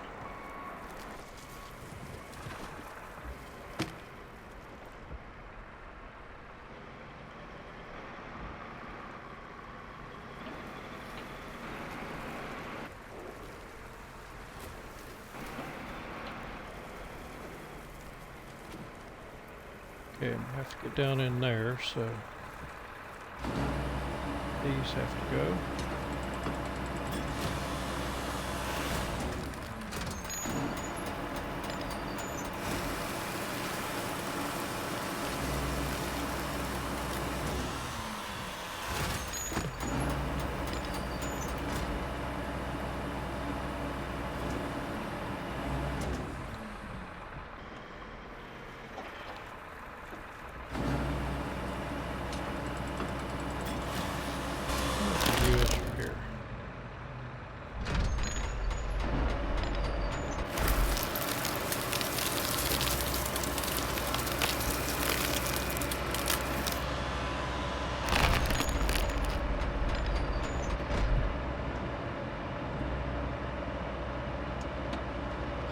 Okay, I have to get down in there, so these have to go.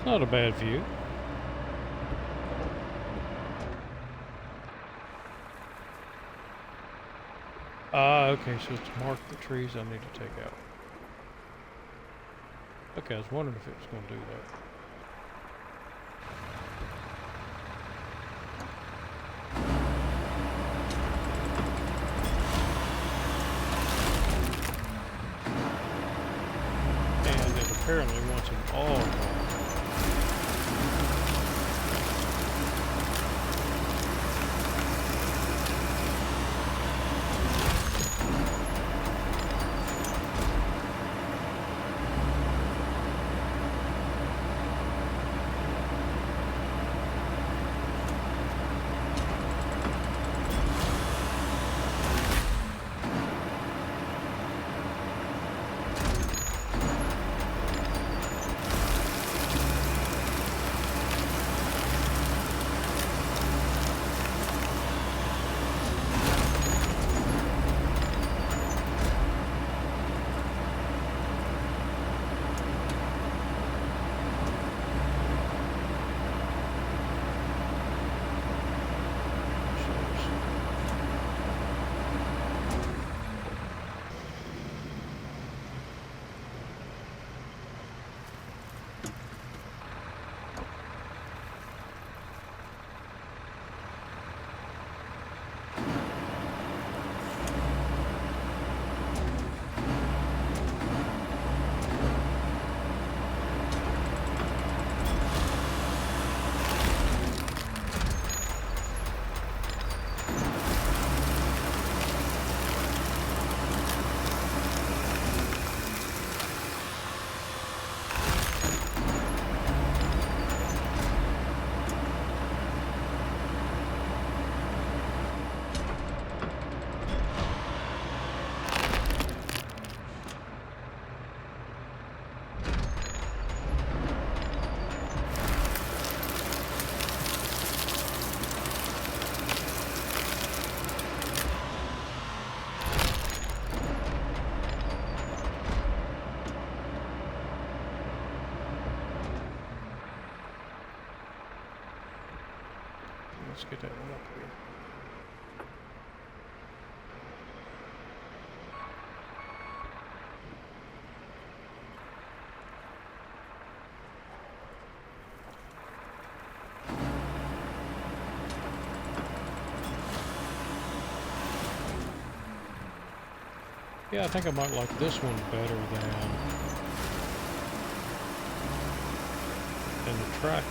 not a bad view. Okay, so it's mark the trees I need to take out. Okay, I was wondering if it was going to do that. And it apparently wants them all gone. Let's get that one up here. Yeah, I think I might like this one better than the track.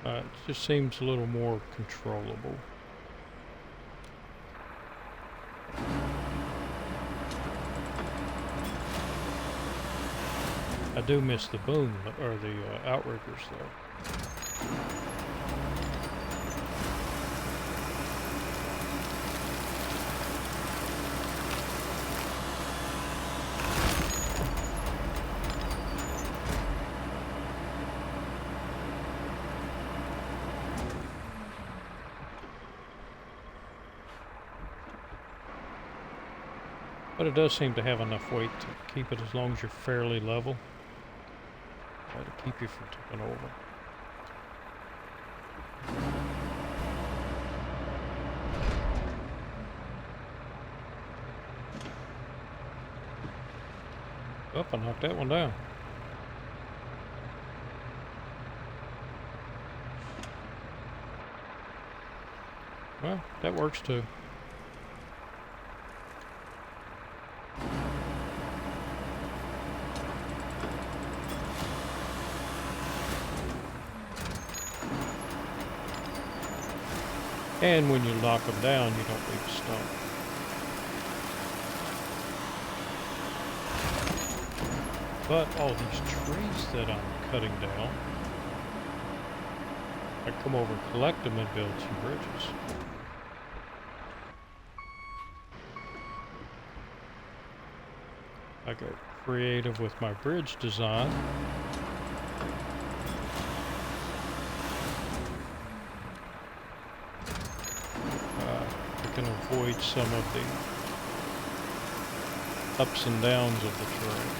It just seems a little more controllable. I do miss the boom, or the outriggers though. But it does seem to have enough weight to keep it as long as you're fairly level. To keep you from tipping over. Oh, I knocked that one down. Well, that works too. And when you knock them down, you don't leave a stump. But all these trees that I'm cutting down, I come over and collect them and build some bridges. I go creative with my bridge design. I can avoid some of the ups and downs of the terrain.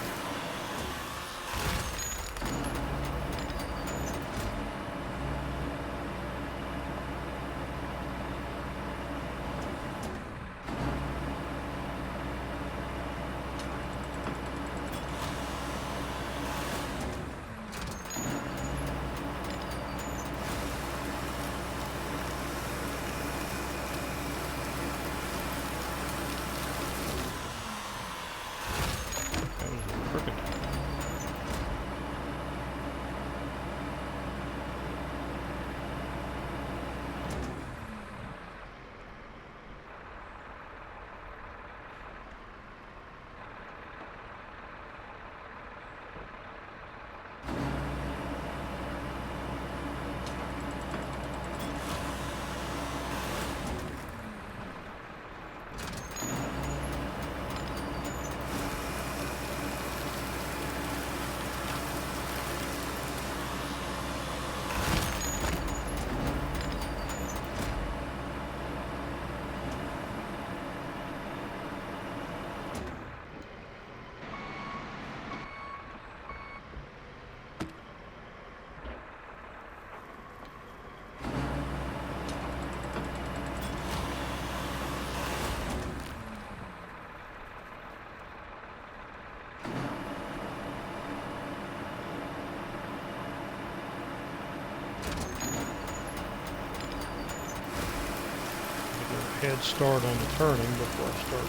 Head start on the turning before I start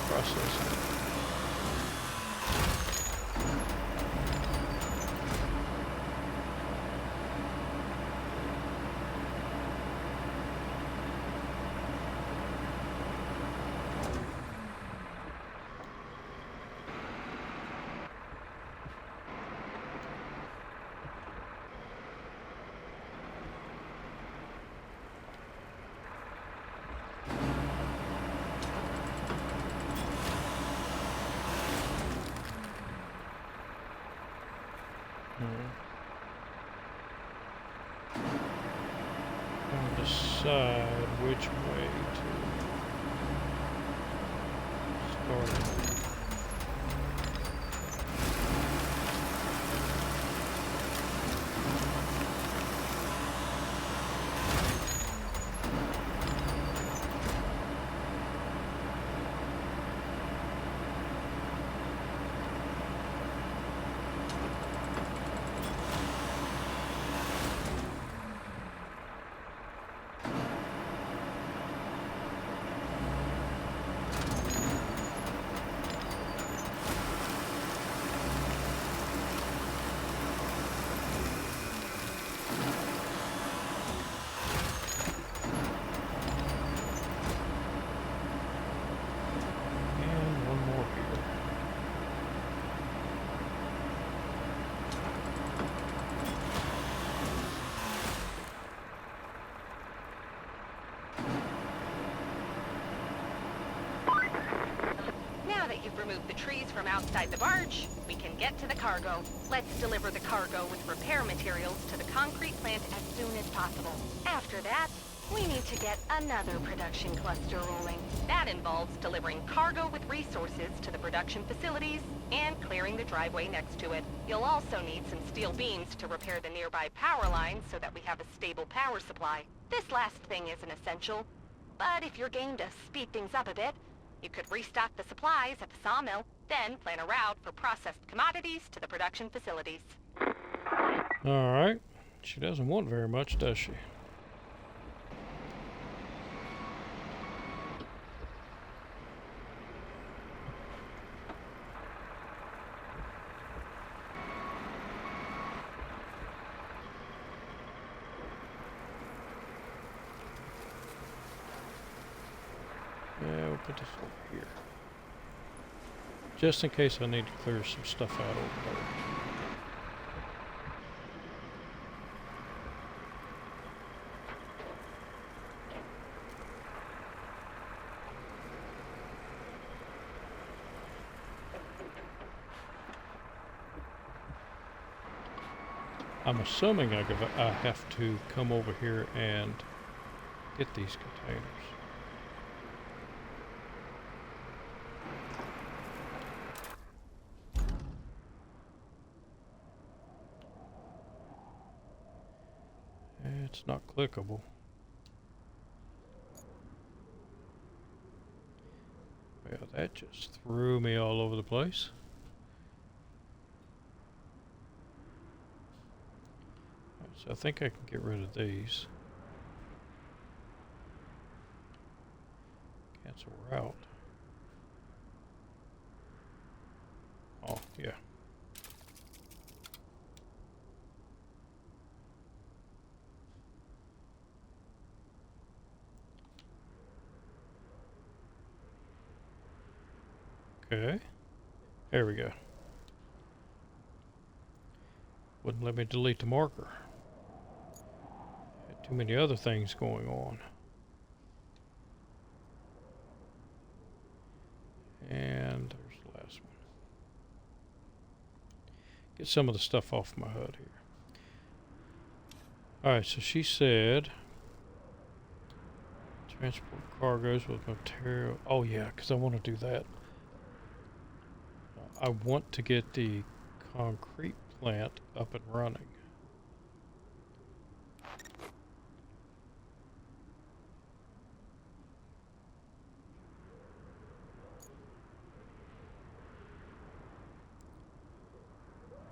processing. Decide which way to start. Remove the trees from outside the barge, we can get to the cargo. Let's deliver the cargo with repair materials to the concrete plant as soon as possible. After that, we need to get another production cluster rolling. That involves delivering cargo with resources to the production facilities and clearing the driveway next to it. You'll also need some steel beams to repair the nearby power lines so that we have a stable power supply. This last thing isn't essential, but if you're game to speed things up a bit, you could restock the supplies at the sawmill, then plan a route for processed commodities to the production facilities. Alright. She doesn't want very much, does she? Yeah, we'll put this over here. Just in case I need to clear some stuff out over there. I'm assuming I have to come over here and get these containers. It's not clickable. Well, that just threw me all over the place. Right, so I think I can get rid of these. Cancel route. Oh, yeah. Okay. There we go. Wouldn't let me delete the marker. Had too many other things going on. And there's the last one. Get some of the stuff off my HUD here. Alright, so she said transport cargoes with material. Oh yeah, because I want to do that. I want to get the concrete plant up and running.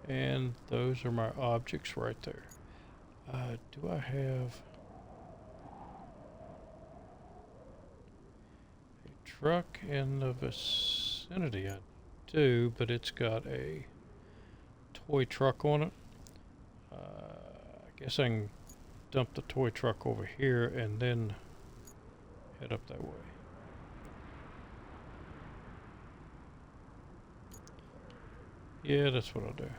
And those are my objects right there. Do I have a truck in the vicinity? I do, but it's got a toy truck on it. I guess I can dump the toy truck over here and then head up that way. Yeah, that's what I'll do.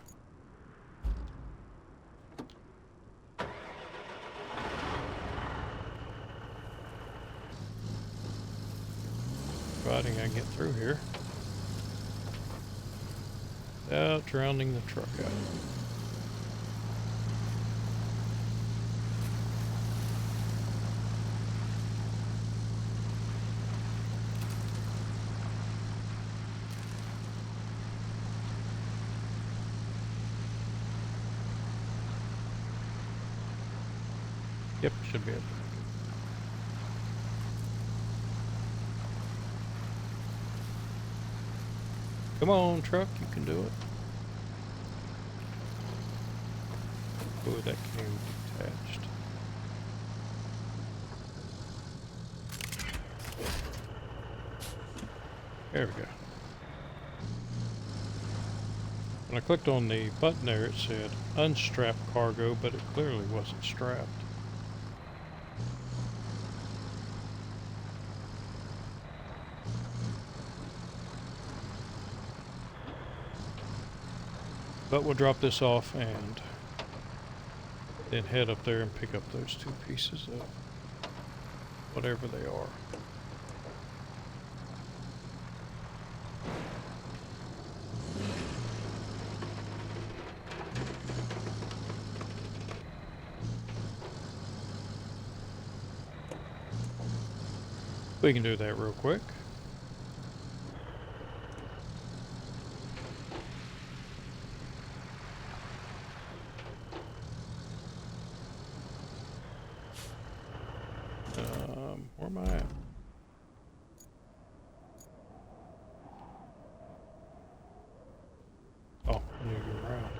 Providing I can get through here without drowning the truck out. Yep, should be able to. Come on, truck, you can do it. Oh, that came detached. There we go. When I clicked on the button there, it said unstrap cargo, but it clearly wasn't strapped. But we'll drop this off and then head up there and pick up those two pieces of whatever they are. We can do that real quick. Where am I at? Oh, I need to go around.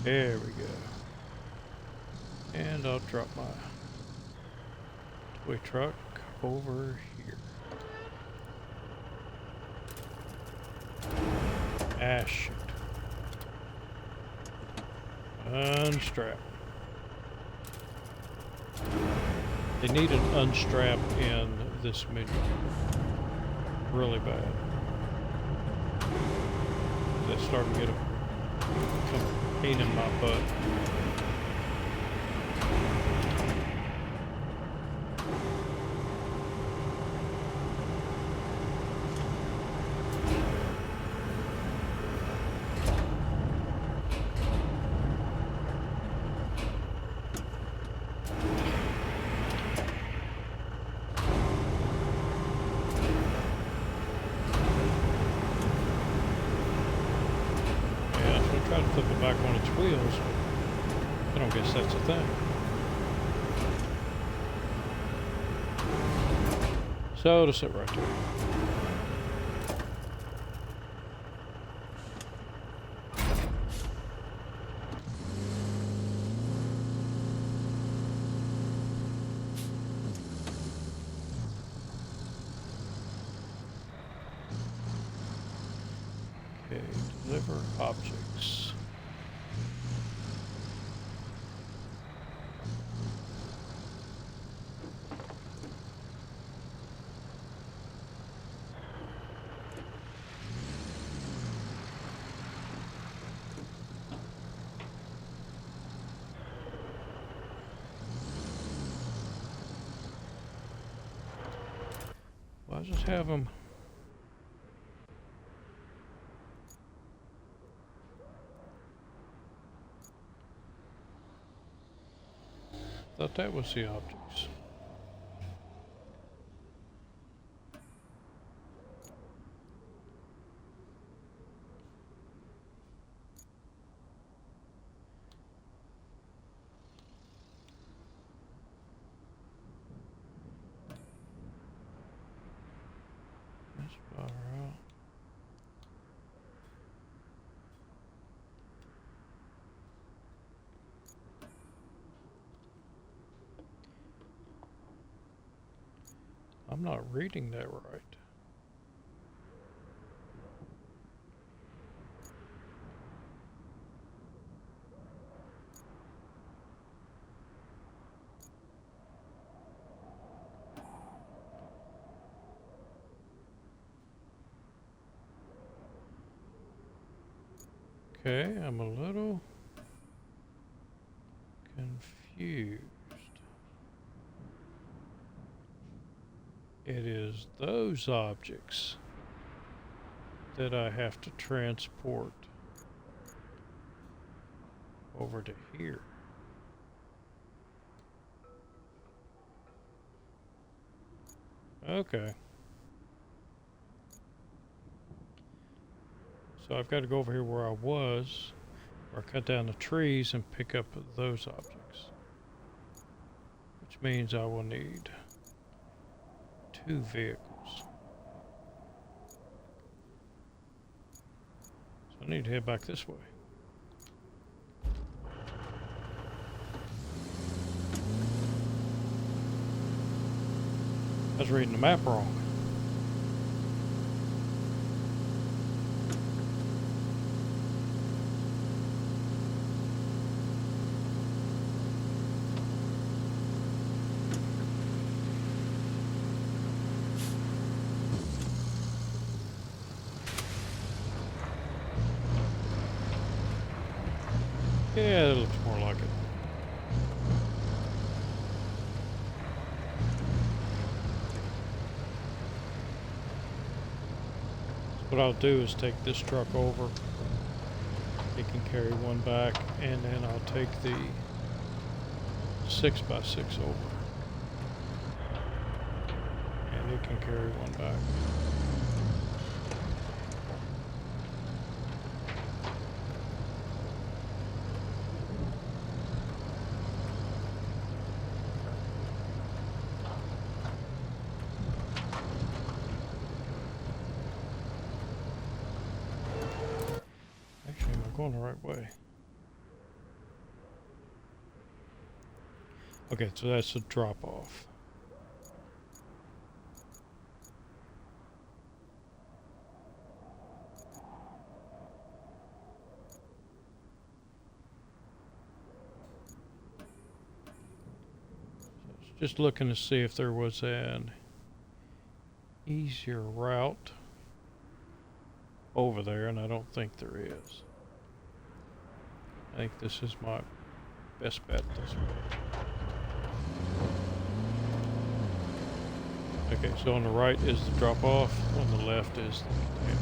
There we go. And I'll drop my toy truck over here. Ah, shoot. Unstrap. They need an unstrap in this menu. Really bad. That's starting to get a pain in my butt. Try to flip it back on its wheels. I don't guess that's a thing. So it'll sit right there. Okay, deliver objects. Well, I'll just have them. Thought that was the objects. That's about right. I'm not reading that right. Okay, I'm a little confused. It is those objects that I have to transport over to here. Okay. So I've got to go over here where I was, or cut down the trees and pick up those objects. Which means I will need 2 vehicles. So I need to head back this way. I was reading the map wrong. Yeah, that looks more like it. So what I'll do is take this truck over. It can carry one back, and then I'll take the 6x6 over. And it can carry one back. Going the right way. Okay, so that's a drop off. So just looking to see if there was an easier route over there, and I don't think there is. I think this is my best bet this way. Okay, so on the right is the drop off, on the left is the containers.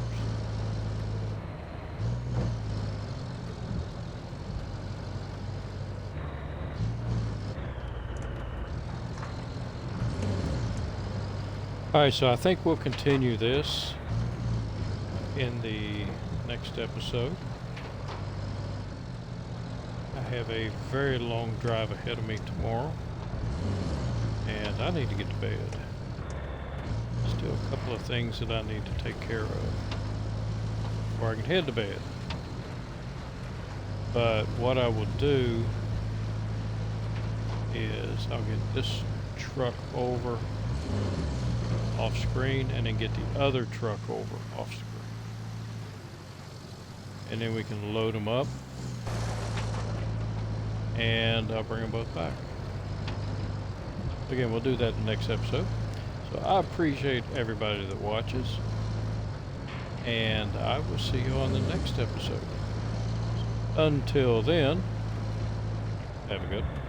Alright, so I think we'll continue this in the next episode. I have a very long drive ahead of me tomorrow, and I need to get to bed. Still a couple of things that I need to take care of before I can head to bed. But what I will do is I'll get this truck over off screen and then get the other truck over off screen. And then we can load them up and I'll bring them both back. Again, we'll do that in the next episode. So I appreciate everybody that watches, and I will see you on the next episode. Until then, have a good one.